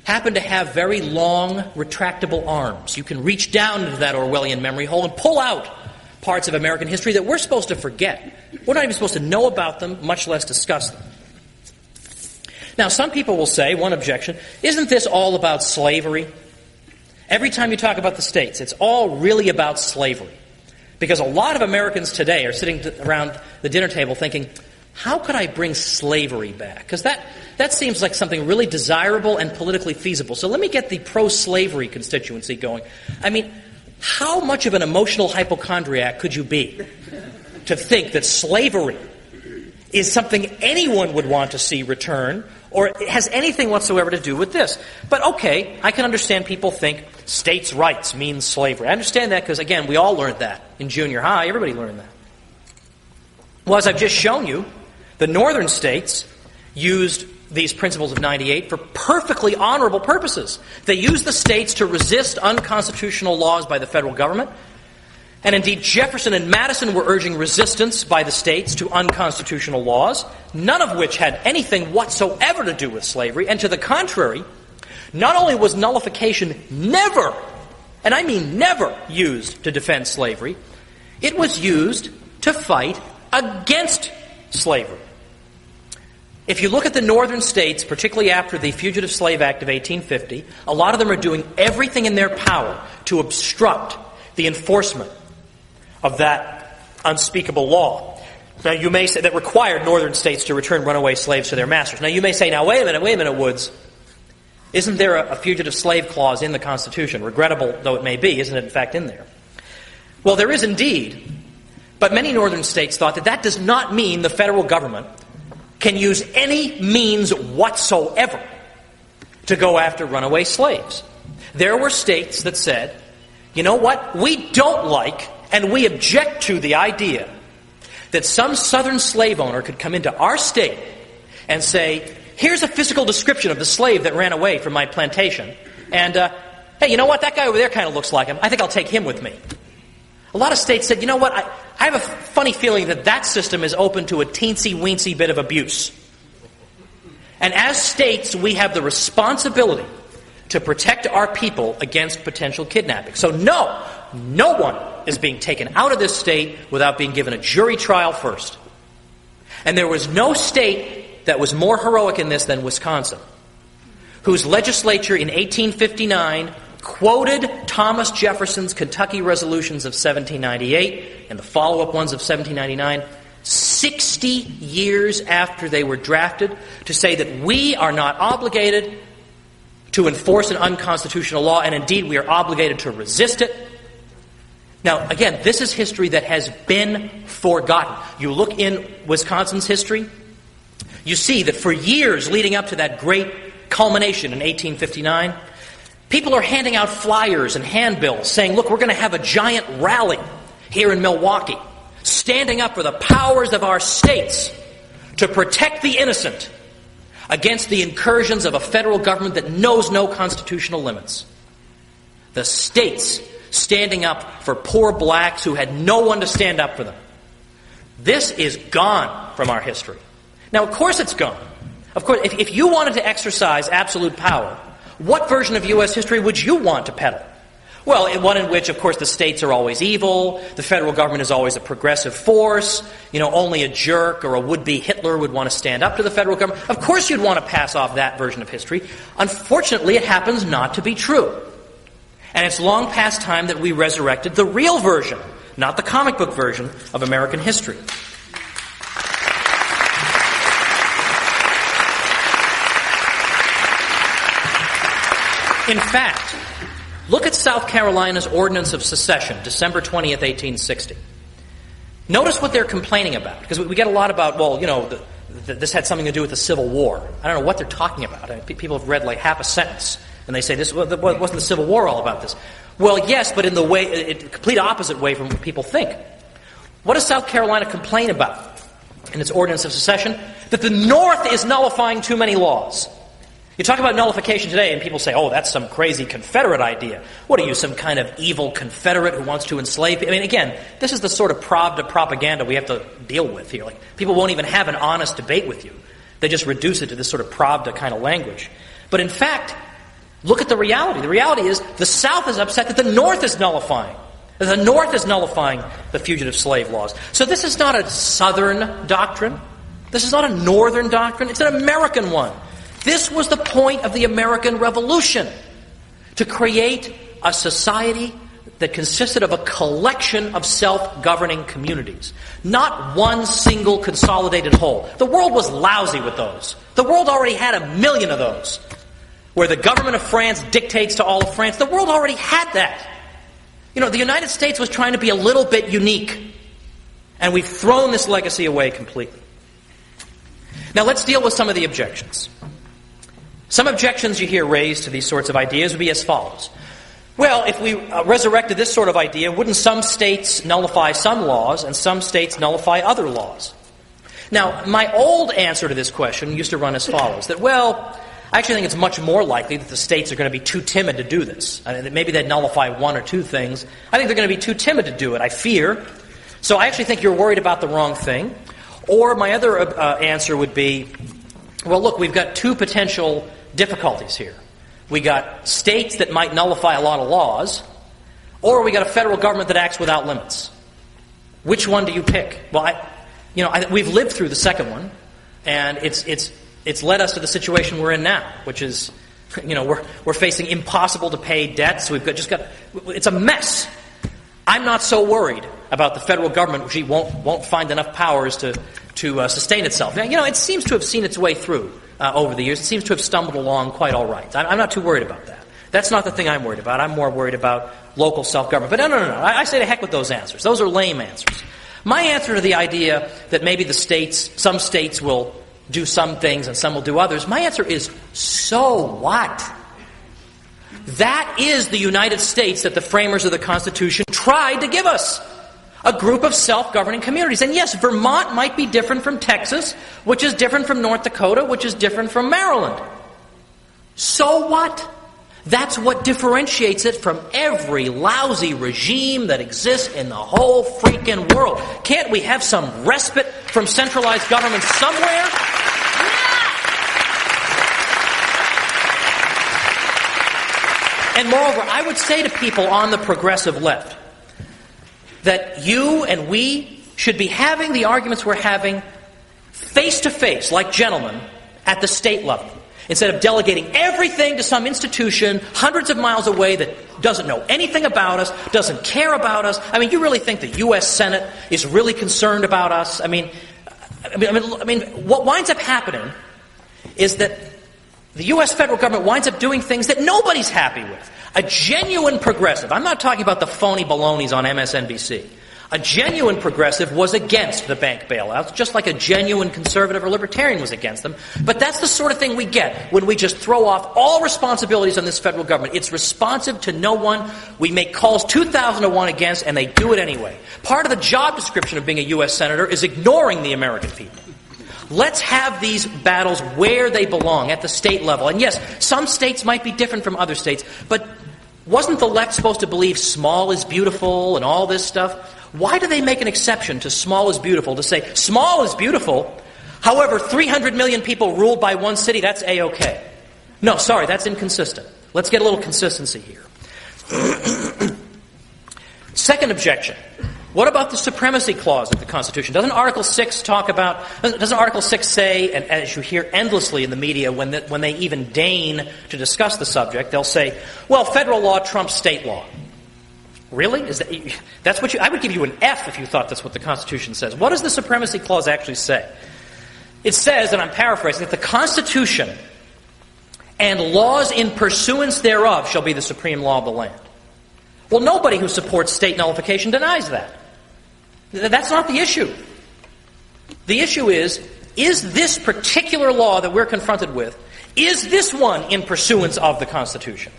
happen to have very long, retractable arms. You can reach down into that Orwellian memory hole and pull out parts of American history that we're supposed to forget. We're not even supposed to know about them, much less discuss them. Now, some people will say, one objection, isn't this all about slavery? Every time you talk about the states, it's all really about slavery. Because a lot of Americans today are sitting around the dinner table thinking, how could I bring slavery back? Because that seems like something really desirable and politically feasible. So let me get the pro-slavery constituency going. I mean, how much of an emotional hypochondriac could you be to think that slavery is something anyone would want to see return or has anything whatsoever to do with this? But okay, I can understand people think states' rights means slavery. I understand that because, again, we all learned that in junior high. Everybody learned that. Well, as I've just shown you, the northern states used these principles of 98 for perfectly honorable purposes. They used the states to resist unconstitutional laws by the federal government. And indeed, Jefferson and Madison were urging resistance by the states to unconstitutional laws, none of which had anything whatsoever to do with slavery. And to the contrary, not only was nullification never, and I mean never, used to defend slavery, it was used to fight against slavery. If you look at the northern states, particularly after the Fugitive Slave Act of 1850, a lot of them are doing everything in their power to obstruct the enforcement of that unspeakable law. Now, you may say that required northern states to return runaway slaves to their masters. Now, you may say, now, wait a minute, Woods. Isn't there a fugitive slave clause in the Constitution? Regrettable though it may be, isn't it in fact in there? Well, there is indeed, but many northern states thought that that does not mean the federal government can use any means whatsoever to go after runaway slaves. There were states that said, you know what, we don't like and we object to the idea that some southern slave owner could come into our state and say, here's a physical description of the slave that ran away from my plantation. And, hey, you know what? That guy over there kind of looks like him. I think I'll take him with me. A lot of states said, you know what? I have a funny feeling that system is open to a teensy-weensy bit of abuse. And as states, we have the responsibility to protect our people against potential kidnapping. So no one is being taken out of this state without being given a jury trial first. And there was no state that was more heroic in this than Wisconsin, whose legislature in 1859 quoted Thomas Jefferson's Kentucky resolutions of 1798 and the follow-up ones of 1799, 60 years after they were drafted, to say that we are not obligated to enforce an unconstitutional law, and indeed we are obligated to resist it. Now, again, this is history that has been forgotten. You look in Wisconsin's history, you see that for years leading up to that great culmination in 1859, people are handing out flyers and handbills saying, look, we're going to have a giant rally here in Milwaukee, standing up for the powers of our states to protect the innocent against the incursions of a federal government that knows no constitutional limits. The states standing up for poor blacks who had no one to stand up for them. This is gone from our history. Now, of course it's gone. Of course, if you wanted to exercise absolute power, what version of U.S. history would you want to peddle? Well, one in which, of course, the states are always evil, the federal government is always a progressive force, only a jerk or a would-be Hitler would want to stand up to the federal government. Of course you'd want to pass off that version of history. Unfortunately, it happens not to be true. And it's long past time that we resurrected the real version, not the comic book version, of American history. In fact, look at South Carolina's Ordinance of Secession, December 20th, 1860. Notice what they're complaining about, because we get a lot about, this had something to do with the Civil War. I don't know what they're talking about. People have read like half a sentence, and they say, wasn't the Civil War all about this? Well, yes, but in the complete opposite way from what people think. What does South Carolina complain about in its Ordinance of Secession? That the North is nullifying too many laws. You talk about nullification today, and people say, oh, that's some crazy Confederate idea. What are you, some kind of evil Confederate who wants to enslave people? I mean, again, this is the sort of Pravda propaganda we have to deal with here. Like, people won't even have an honest debate with you. They just reduce it to this sort of Pravda kind of language. But in fact, look at the reality. The reality is the South is upset that the North is nullifying. The North is nullifying the fugitive slave laws. So this is not a Southern doctrine. This is not a Northern doctrine. It's an American one. This was the point of the American Revolution, to create a society that consisted of a collection of self-governing communities, not one single consolidated whole. The world was lousy with those. The world already had 1 million of those, where the government of France dictates to all of France. The world already had that. The United States was trying to be a little bit unique, and we've thrown this legacy away completely. Now let's deal with some of the objections. Some objections you hear raised to these sorts of ideas would be as follows. Well, if we resurrected this sort of idea, wouldn't some states nullify some laws and some states nullify other laws? Now, my old answer to this question used to run as follows, that, I actually think it's much more likely that the states are going to be too timid to do this. That maybe they'd nullify one or two things. I think they're going to be too timid to do it, I fear. So I actually think you're worried about the wrong thing. Or my other answer would be, well, look, we've got two potential difficulties here. We got states that might nullify a lot of laws, or we got a federal government that acts without limits. Which one do you pick? Well, we've lived through the second one, and it's led us to the situation we're in now, which is, we're facing impossible to pay debts. It's a mess. I'm not so worried about the federal government, which won't find enough powers to sustain itself. Now, it seems to have seen its way through over the years. It seems to have stumbled along quite all right. I'm not too worried about that. That's not the thing I'm worried about. I'm more worried about local self-government. But no. I say to heck with those answers. Those are lame answers. My answer to the idea that maybe some states will do some things and some will do others, my answer is, so what? That is the United States that the framers of the Constitution tried to give us. a group of self-governing communities. And yes, Vermont might be different from Texas, which is different from North Dakota, which is different from Maryland. So what? That's what differentiates it from every lousy regime that exists in the whole freaking world. Can't we have some respite from centralized government somewhere? And moreover, I would say to people on the progressive left that you and we should be having the arguments we're having face to face, like gentlemen, at the state level, instead of delegating everything to some institution hundreds of miles away that doesn't know anything about us, doesn't care about us. I mean, you really think the U.S. Senate is really concerned about us? I mean, what winds up happening is that the U.S. federal government winds up doing things that nobody's happy with. A genuine progressive, I'm not talking about the phony balonies on MSNBC. A genuine progressive was against the bank bailouts, just like a genuine conservative or libertarian was against them. But that's the sort of thing we get when we just throw off all responsibilities on this federal government. It's responsive to no one. We make calls 2,000 to 1 against, and they do it anyway. Part of the job description of being a U.S. Senator is ignoring the American people. Let's have these battles where they belong, at the state level. And yes, some states might be different from other states, but wasn't the left supposed to believe small is beautiful and all this stuff? Why do they make an exception to small is beautiful, to say small is beautiful, however 300 million people ruled by one city, that's A-OK? No, sorry, that's inconsistent. Let's get a little consistency here. Second objection. What about the supremacy clause of the Constitution? Doesn't Article 6 say, and as you hear endlessly in the media when they even deign to discuss the subject, they'll say, well, federal law trumps state law. Really? That's what I would give you an F if you thought that's what the Constitution says. What does the supremacy clause actually say? It says, and I'm paraphrasing, that the Constitution and laws in pursuance thereof shall be the supreme law of the land. Well, nobody who supports state nullification denies that. That's not the issue. The issue is this particular law that we're confronted with, is this one in pursuance of the Constitution?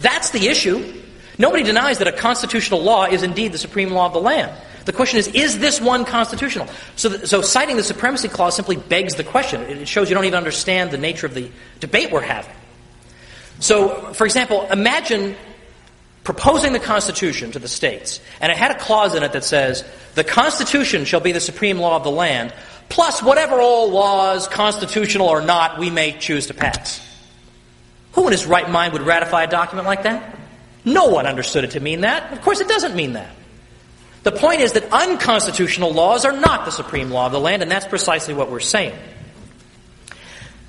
That's the issue. Nobody denies that a constitutional law is indeed the supreme law of the land. The question is this one constitutional? So citing the supremacy clause simply begs the question. It shows you don't even understand the nature of the debate we're having. So, for example, imagine proposing the Constitution to the states, and it had a clause in it that says, the Constitution shall be the supreme law of the land, plus whatever all laws, constitutional or not, we may choose to pass. Who in his right mind would ratify a document like that? No one understood it to mean that. Of course it doesn't mean that. The point is that unconstitutional laws are not the supreme law of the land, and that's precisely what we're saying.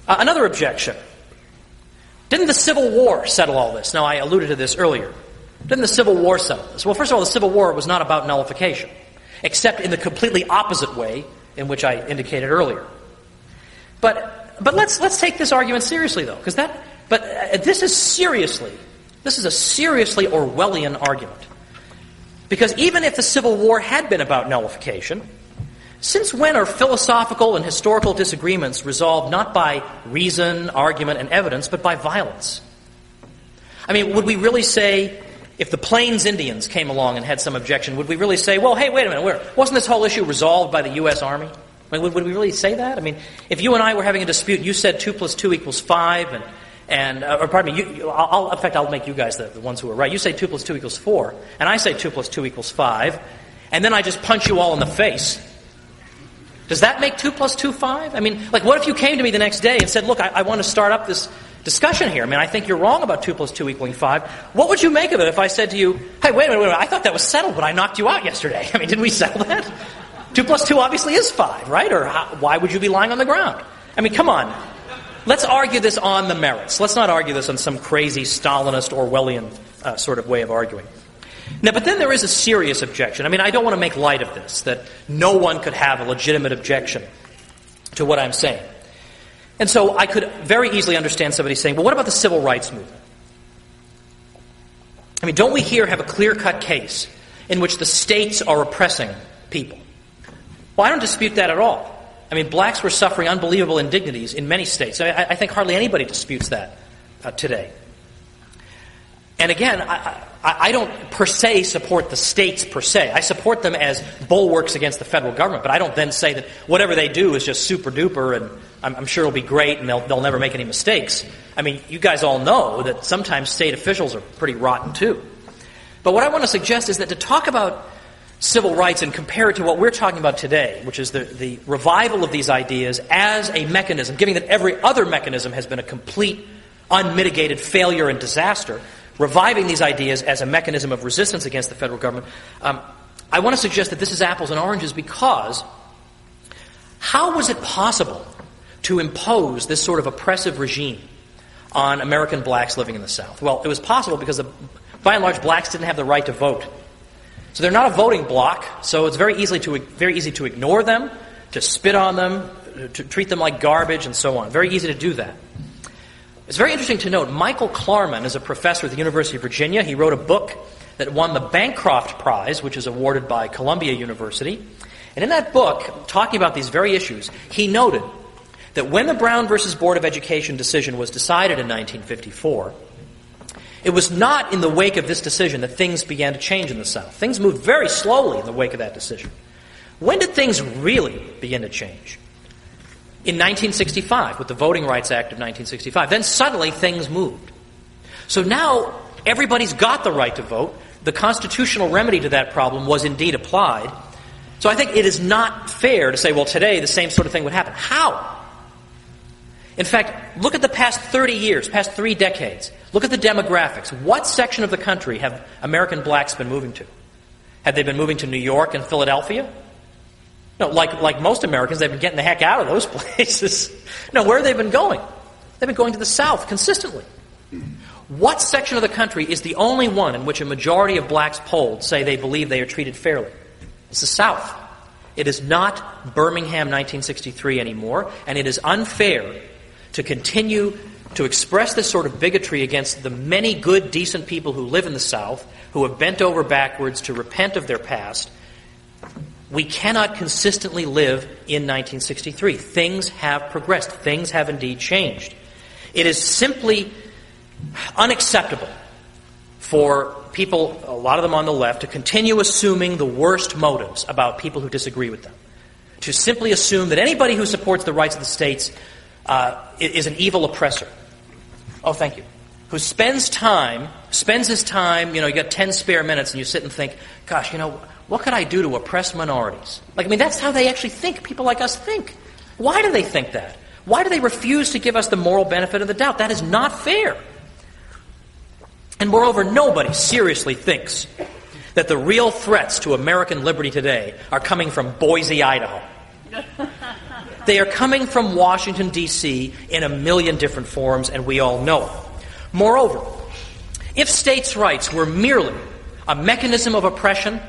Another objection. Didn't the Civil War settle all this? Now, I alluded to this earlier. Didn't the Civil War settle this? Well, first of all, the Civil War was not about nullification, except in the completely opposite way in which I indicated earlier. But let's take this argument seriously, though, because this is a seriously Orwellian argument. Because even if the Civil War had been about nullification, since when are philosophical and historical disagreements resolved not by reason, argument, and evidence, but by violence? I mean, would we really say, if the Plains Indians came along and had some objection, would we really say, well, hey, wait a minute, wasn't this whole issue resolved by the U.S. Army? I mean, would we really say that? I mean, if you and I were having a dispute, you said 2 + 2 = 5, or pardon me, in fact, I'll make you guys the ones who are right. You say 2 + 2 = 4, and I say 2 + 2 = 5, and then I just punch you all in the face. Does that make 2 + 2 = 5? I mean, like, what if you came to me the next day and said, look, I want to start up this discussion here. I mean, I think you're wrong about 2 + 2 = 5. What would you make of it if I said to you, hey, wait a minute, I thought that was settled, but I knocked you out yesterday. I mean, didn't we settle that? 2 + 2 obviously is 5, right? Or why would you be lying on the ground? I mean, come on. Let's argue this on the merits. Let's not argue this on some crazy Stalinist, Orwellian sort of way of arguing. Now, but then there is a serious objection. I mean, I don't want to make light of this, that no one could have a legitimate objection to what I'm saying. And so I could very easily understand somebody saying, well, what about the civil rights movement? I mean, don't we here have a clear-cut case in which the states are oppressing people? Well, I don't dispute that at all. I mean, blacks were suffering unbelievable indignities in many states. I think hardly anybody disputes that today. And again, I don't per se support the states per se. I support them as bulwarks against the federal government, but I don't then say that whatever they do is just super duper and I'm sure it'll be great and they'll never make any mistakes. I mean, you guys all know that sometimes state officials are pretty rotten too. But what I want to suggest is that to talk about civil rights and compare it to what we're talking about today, which is the revival of these ideas as a mechanism, given that every other mechanism has been a complete, unmitigated failure and disaster, reviving these ideas as a mechanism of resistance against the federal government, I want to suggest that this is apples and oranges because how was it possible to impose this sort of oppressive regime on American blacks living in the South? Well, it was possible because, by and large, blacks didn't have the right to vote. So they're not a voting bloc, so it's very easy to ignore them, to spit on them, to treat them like garbage, and so on. Very easy to do that. It's very interesting to note, Michael Klarman is a professor at the University of Virginia. He wrote a book that won the Bancroft Prize, which is awarded by Columbia University. And in that book, talking about these very issues, he noted that when the Brown versus Board of Education decision was decided in 1954, it was not in the wake of this decision that things began to change in the South. Things moved very slowly in the wake of that decision. When did things really begin to change? In 1965, with the Voting Rights Act of 1965. Then suddenly things moved. So now everybody's got the right to vote. The constitutional remedy to that problem was indeed applied. So I think it is not fair to say, well, today the same sort of thing would happen. How? In fact, look at the past 30 years, past 3 decades. Look at the demographics. What section of the country have American blacks been moving to? Have they been moving to New York and Philadelphia? No, like most Americans, they've been getting the heck out of those places. No, where have they been going? They've been going to the South consistently. What section of the country is the only one in which a majority of blacks polled say they believe they are treated fairly? It's the South. It is not Birmingham 1963 anymore, and it is unfair to continue to express this sort of bigotry against the many good, decent people who live in the South, who have bent over backwards to repent of their past. We cannot consistently live in 1963. Things have progressed. Things have indeed changed. It is simply unacceptable for people, a lot of them on the left, to continue assuming the worst motives about people who disagree with them. To simply assume that anybody who supports the rights of the states is an evil oppressor. Oh, thank you. Who spends his time, you got 10 spare minutes and you sit and think, gosh, what could I do to oppress minorities? That's how they actually think. People like us think. Why do they think that? Why do they refuse to give us the moral benefit of the doubt? That is not fair. And moreover, nobody seriously thinks that the real threats to American liberty today are coming from Boise, Idaho. They are coming from Washington, D.C. in a million different forms, and we all know it. Moreover, if states' rights were merely a mechanism of oppression,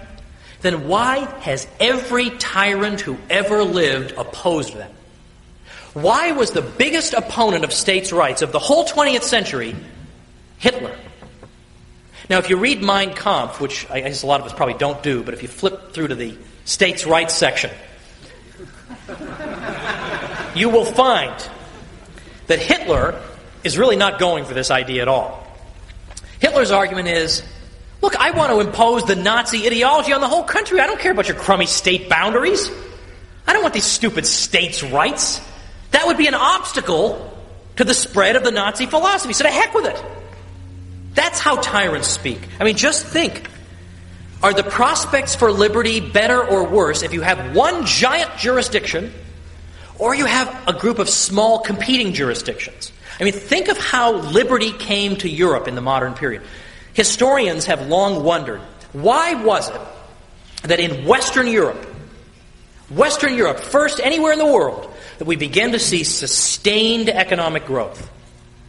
then why has every tyrant who ever lived opposed them? Why was the biggest opponent of states' rights of the whole 20th century Hitler? Now, if you read Mein Kampf, which I guess a lot of us probably don't do, but if you flip through to the states' rights section, you will find that Hitler is really not going for this idea at all. Hitler's argument is, look, I want to impose the Nazi ideology on the whole country. I don't care about your crummy state boundaries. I don't want these stupid states' rights. That would be an obstacle to the spread of the Nazi philosophy. So to heck with it. That's how tyrants speak. Just think. Are the prospects for liberty better or worse if you have one giant jurisdiction or you have a group of small competing jurisdictions? Think of how liberty came to Europe in the modern period. Historians have long wondered, why was it that in Western Europe, first anywhere in the world, that we began to see sustained economic growth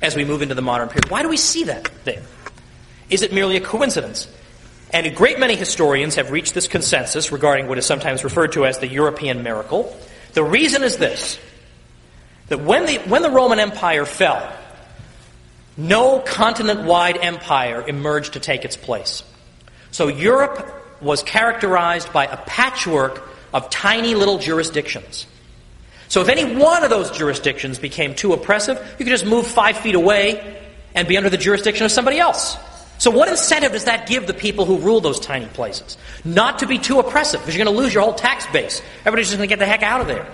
as we move into the modern period? Why do we see that there? Is it merely a coincidence? And a great many historians have reached this consensus regarding what is sometimes referred to as the European miracle. The reason is this, that when the Roman Empire fell, no continent-wide empire emerged to take its place. So Europe was characterized by a patchwork of tiny little jurisdictions. So if any one of those jurisdictions became too oppressive, you could just move 5 feet away and be under the jurisdiction of somebody else. So what incentive does that give the people who rule those tiny places? Not to be too oppressive, because you're going to lose your whole tax base. Everybody's just going to get the heck out of there.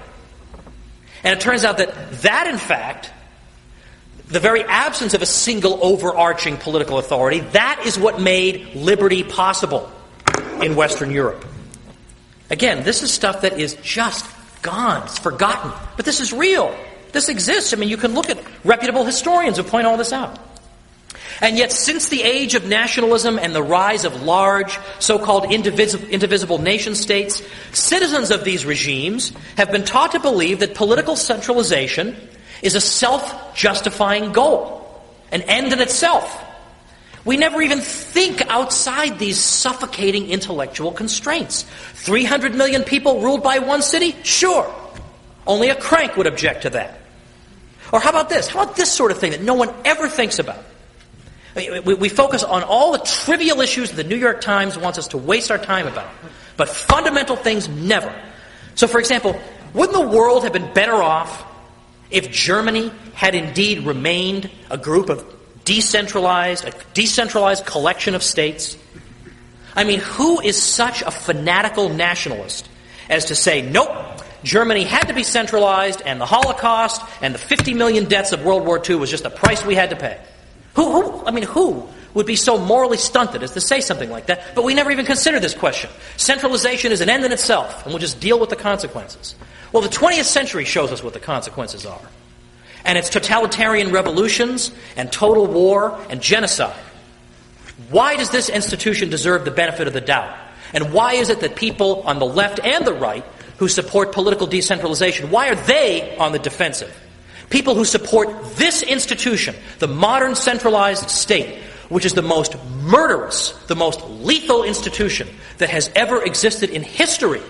And it turns out that in fact, the very absence of a single overarching political authority, that is what made liberty possible in Western Europe. Again, this is stuff that is just gone. It's forgotten. But this is real. This exists. I mean, you can look at reputable historians who point all this out. And yet, since the age of nationalism and the rise of large, so-called indivisible nation-states, citizens of these regimes have been taught to believe that political centralization is a self-justifying goal, an end in itself. We never even think outside these suffocating intellectual constraints. 300 million people ruled by one city? Sure. Only a crank would object to that. Or how about this? How about this sort of thing that no one ever thinks about? We focus on all the trivial issues that the New York Times wants us to waste our time about. But fundamental things, never. So, for example, wouldn't the world have been better off if Germany had indeed remained a group of decentralized collection of states? I mean, who is such a fanatical nationalist as to say, nope, Germany had to be centralized, and the Holocaust and the 50 million deaths of World War II was just the price we had to pay? Who would be so morally stunted as to say something like that? But we never even consider this question. Centralization is an end in itself, and we'll just deal with the consequences. Well, the 20th century shows us what the consequences are. And it's totalitarian revolutions and total war and genocide. Why does this institution deserve the benefit of the doubt? And why is it that people on the left and the right who support political decentralization, why are they on the defensive? People who support this institution, the modern centralized state, which is the most murderous, the most lethal institution that has ever existed in history,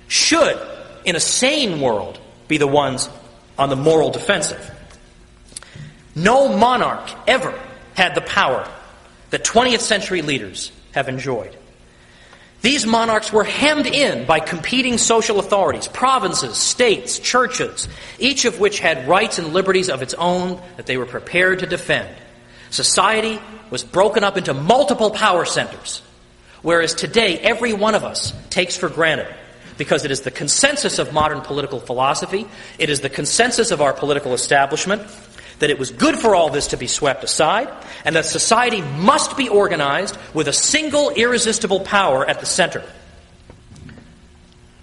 should, in a sane world, be the ones on the moral defensive. No monarch ever had the power that 20th century leaders have enjoyed. These monarchs were hemmed in by competing social authorities, provinces, states, churches, each of which had rights and liberties of its own that they were prepared to defend. Society was broken up into multiple power centers, whereas today every one of us takes for granted, because it is the consensus of modern political philosophy, it is the consensus of our political establishment, that it was good for all this to be swept aside, and that society must be organized with a single irresistible power at the center.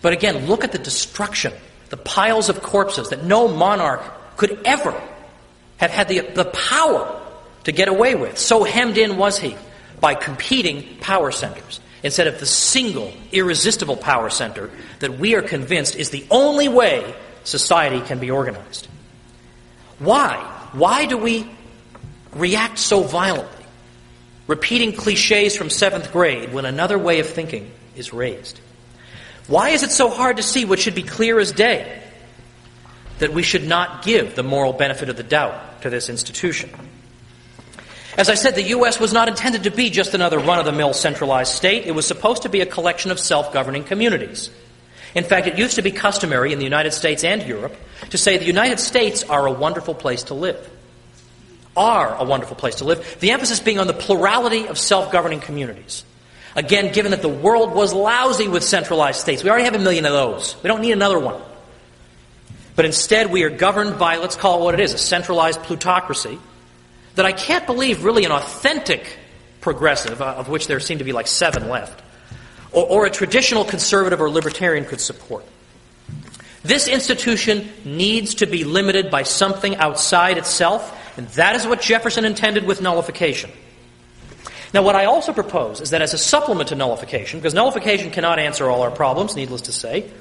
But again, look at the destruction, the piles of corpses that no monarch could ever have had the power to get away with. So hemmed in was he by competing power centers, instead of the single irresistible power center that we are convinced is the only way society can be organized. Why? Why do we react so violently, repeating cliches from 7th grade when another way of thinking is raised? Why is it so hard to see what should be clear as day, that we should not give the moral benefit of the doubt to this institution? As I said, the U.S. was not intended to be just another run-of-the-mill centralized state. It was supposed to be a collection of self-governing communities. In fact, it used to be customary in the United States and Europe to say the United States are a wonderful place to live. Are a wonderful place to live. The emphasis being on the plurality of self-governing communities. Again, given that the world was lousy with centralized states. We already have 1 million of those. We don't need another one. But instead we are governed by, let's call it what it is, a centralized plutocracy that I can't believe really an authentic progressive, of which there seem to be like 7 left, or a traditional conservative or libertarian could support. This institution needs to be limited by something outside itself, and that is what Jefferson intended with nullification. Now, what I also propose is that as a supplement to nullification, because nullification cannot answer all our problems, needless to say,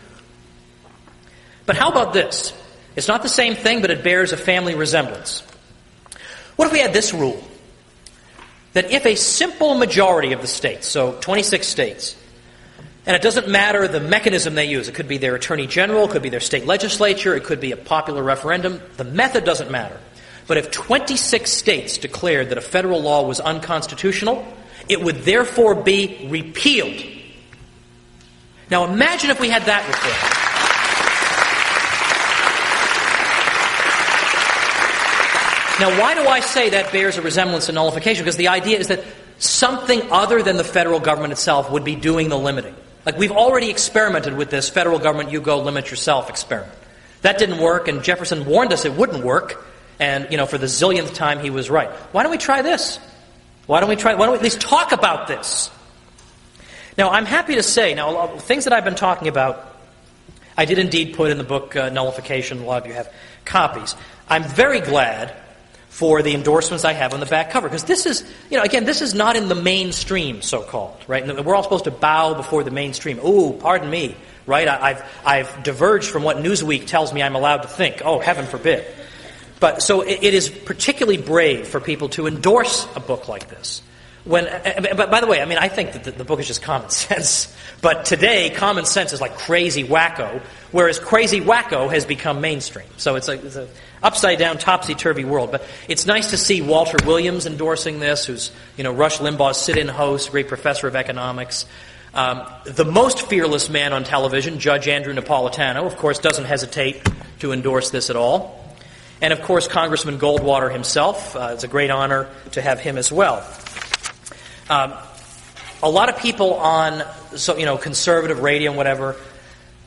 but how about this? It's not the same thing, but it bears a family resemblance. What if we had this rule? That if a simple majority of the states, so 26 states, and it doesn't matter the mechanism they use, it could be their attorney general, it could be their state legislature, it could be a popular referendum, the method doesn't matter. But if 26 states declared that a federal law was unconstitutional, it would therefore be repealed. Now imagine if we had that reform. Now, why do I say that bears a resemblance to nullification? Because the idea is that something other than the federal government itself would be doing the limiting. Like, we've already experimented with this federal government, you go limit yourself experiment. That didn't work, and Jefferson warned us it wouldn't work, and, for the zillionth time he was right. Why don't we try this? Why don't we at least talk about this? Now, I'm happy to say, things that I've been talking about, I did indeed put in the book Nullification. A lot of you have copies. I'm very glad for the endorsements I have on the back cover, because this is, again, this is not in the mainstream, so-called, right? And we're all supposed to bow before the mainstream. Ooh, pardon me, right? I've diverged from what Newsweek tells me I'm allowed to think. Oh, heaven forbid. But so it is particularly brave for people to endorse a book like this. But by the way, I think that the book is just common sense. But today, common sense is like crazy wacko, whereas crazy wacko has become mainstream. So it's a upside-down, topsy-turvy world. But it's nice to see Walter Williams endorsing this, who's Rush Limbaugh's sit-in host, great professor of economics. The most fearless man on television, Judge Andrew Napolitano, of course, doesn't hesitate to endorse this at all. And, of course, Congressman Goldwater himself. It's a great honor to have him as well. A lot of people on conservative radio and whatever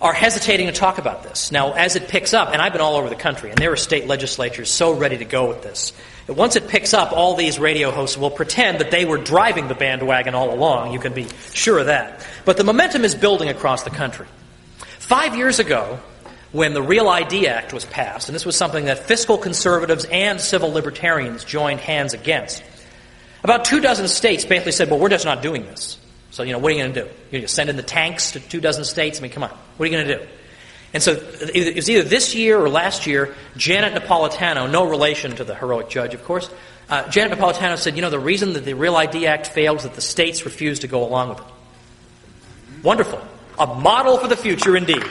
are hesitating to talk about this. Now, as it picks up, and I've been all over the country, and there are state legislatures so ready to go with this. But once it picks up, all these radio hosts will pretend that they were driving the bandwagon all along. You can be sure of that. But the momentum is building across the country. 5 years ago, when the Real ID Act was passed, and this was something that fiscal conservatives and civil libertarians joined hands against, about 24 states basically said, well, we're just not doing this. So, what are you going to do? You're going to send in the tanks to 24 states? Come on. What are you going to do? And so it was either this year or last year, Janet Napolitano, no relation to the heroic judge, of course, Janet Napolitano said, the reason that the Real ID Act failed is that the states refused to go along with it. Wonderful. A model for the future indeed.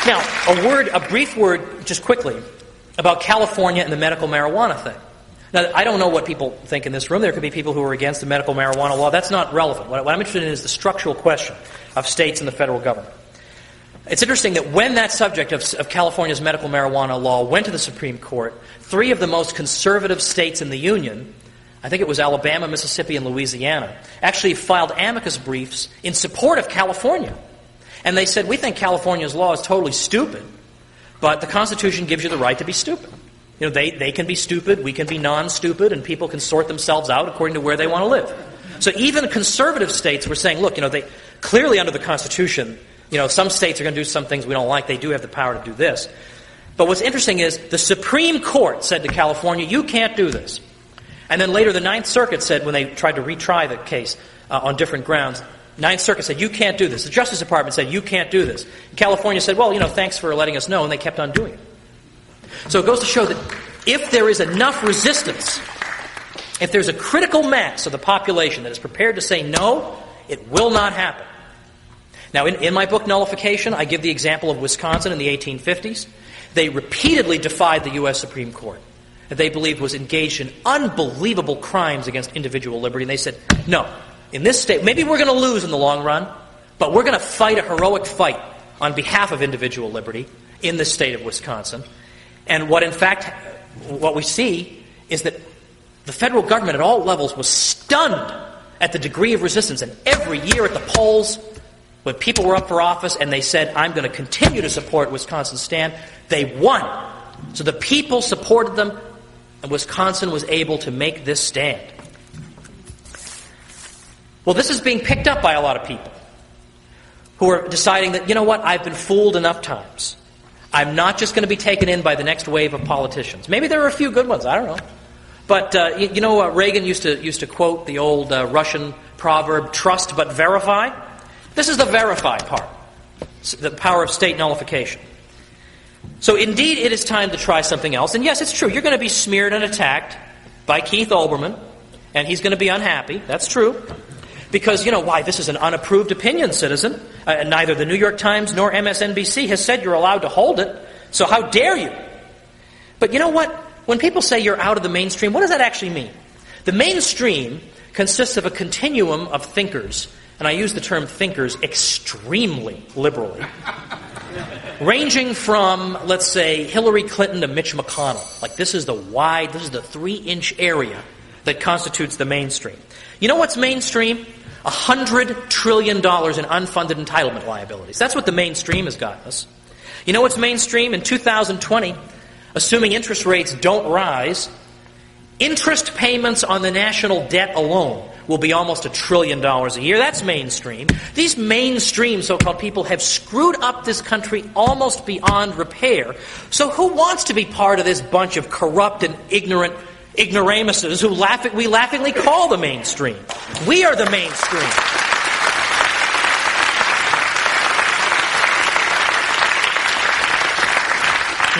Now, a brief word, just quickly, about California and the medical marijuana thing. Now, I don't know what people think in this room. There could be people who are against the medical marijuana law. That's not relevant. What I'm interested in is the structural question of states and the federal government. It's interesting that when that subject of California's medical marijuana law went to the Supreme Court, 3 of the most conservative states in the Union, I think it was Alabama, Mississippi, and Louisiana, actually filed amicus briefs in support of California. And they said, we think California's law is totally stupid, but the Constitution gives you the right to be stupid. They can be stupid, we can be non-stupid, and people can sort themselves out according to where they want to live. So even conservative states were saying, look, they clearly under the Constitution, some states are going to do some things we don't like. They do have the power to do this. But what's interesting is the Supreme Court said to California, you can't do this. And then later the Ninth Circuit said, when they tried to retry the case on different grounds, Ninth Circuit said, you can't do this. The Justice Department said, you can't do this. California said, well, thanks for letting us know, and they kept on doing it. So it goes to show that if there is enough resistance, if there's a critical mass of the population that is prepared to say no, it will not happen. Now, in my book, Nullification, I give the example of Wisconsin in the 1850s. They repeatedly defied the U.S. Supreme Court that they believed was engaged in unbelievable crimes against individual liberty. And they said, no, in this state, maybe we're going to lose in the long run, but we're going to fight a heroic fight on behalf of individual liberty in the state of Wisconsin. And what we see is that the federal government at all levels was stunned at the degree of resistance. And every year at the polls, when people were up for office and they said, I'm going to continue to support Wisconsin's stand, they won. So the people supported them, and Wisconsin was able to make this stand. Well, this is being picked up by a lot of people who are deciding that, I've been fooled enough times. I'm not just going to be taken in by the next wave of politicians. Maybe there are a few good ones, I don't know. But, Reagan used to quote the old Russian proverb, trust but verify. This is the verify part, the power of state nullification. So indeed it is time to try something else. And yes, it's true, you're going to be smeared and attacked by Keith Olbermann, and he's going to be unhappy. That's true. Because, why? This is an unapproved opinion, citizen. Neither the New York Times nor MSNBC has said you're allowed to hold it. So how dare you? But you know what? When people say you're out of the mainstream, what does that actually mean? The mainstream consists of a continuum of thinkers, and I use the term thinkers extremely liberally, Ranging from, let's say, Hillary Clinton to Mitch McConnell. Like, this is the 3-inch area that constitutes the mainstream. You know what's mainstream? $100 trillion in unfunded entitlement liabilities. That's what the mainstream has gotten us. You know what's mainstream? In 2020, assuming interest rates don't rise, interest payments on the national debt alone will be almost $1 trillion a year. That's mainstream. These mainstream so-called people have screwed up this country almost beyond repair. So who wants to be part of this bunch of corrupt and ignorant ignoramuses who we laughingly call the mainstream? We are the mainstream.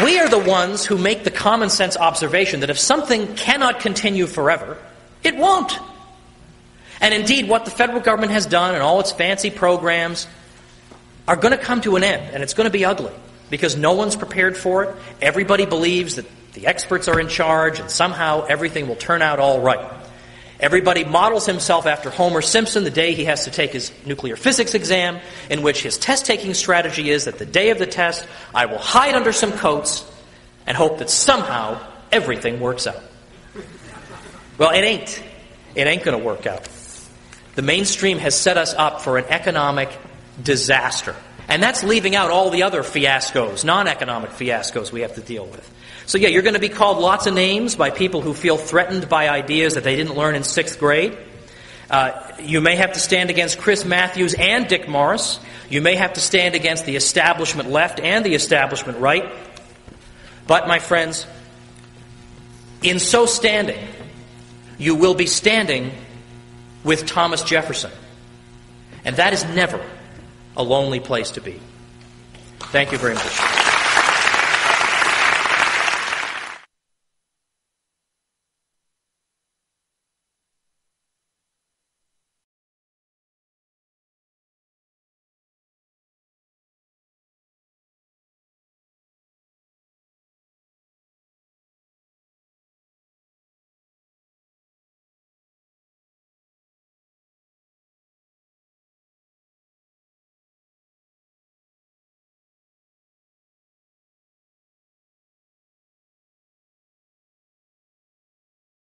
We are the ones who make the common sense observation that if something cannot continue forever, it won't. And indeed, what the federal government has done and all its fancy programs are going to come to an end, and it's going to be ugly because no one's prepared for it. Everybody believes that the experts are in charge and somehow everything will turn out all right. Everybody models himself after Homer Simpson the day he has to take his nuclear physics exam, in which his test-taking strategy is that the day of the test, I will hide under some coats and hope that somehow everything works out. Well, it ain't. It ain't going to work out. The mainstream has set us up for an economic disaster. And that's leaving out all the other fiascos, non-economic fiascos we have to deal with. So yeah, you're going to be called lots of names by people who feel threatened by ideas that they didn't learn in 6th grade. You may have to stand against Chris Matthews and Dick Morris. You may have to stand against the establishment left and the establishment right. But, my friends, in so standing, you will be standing with Thomas Jefferson. And that is never a lonely place to be. Thank you very much.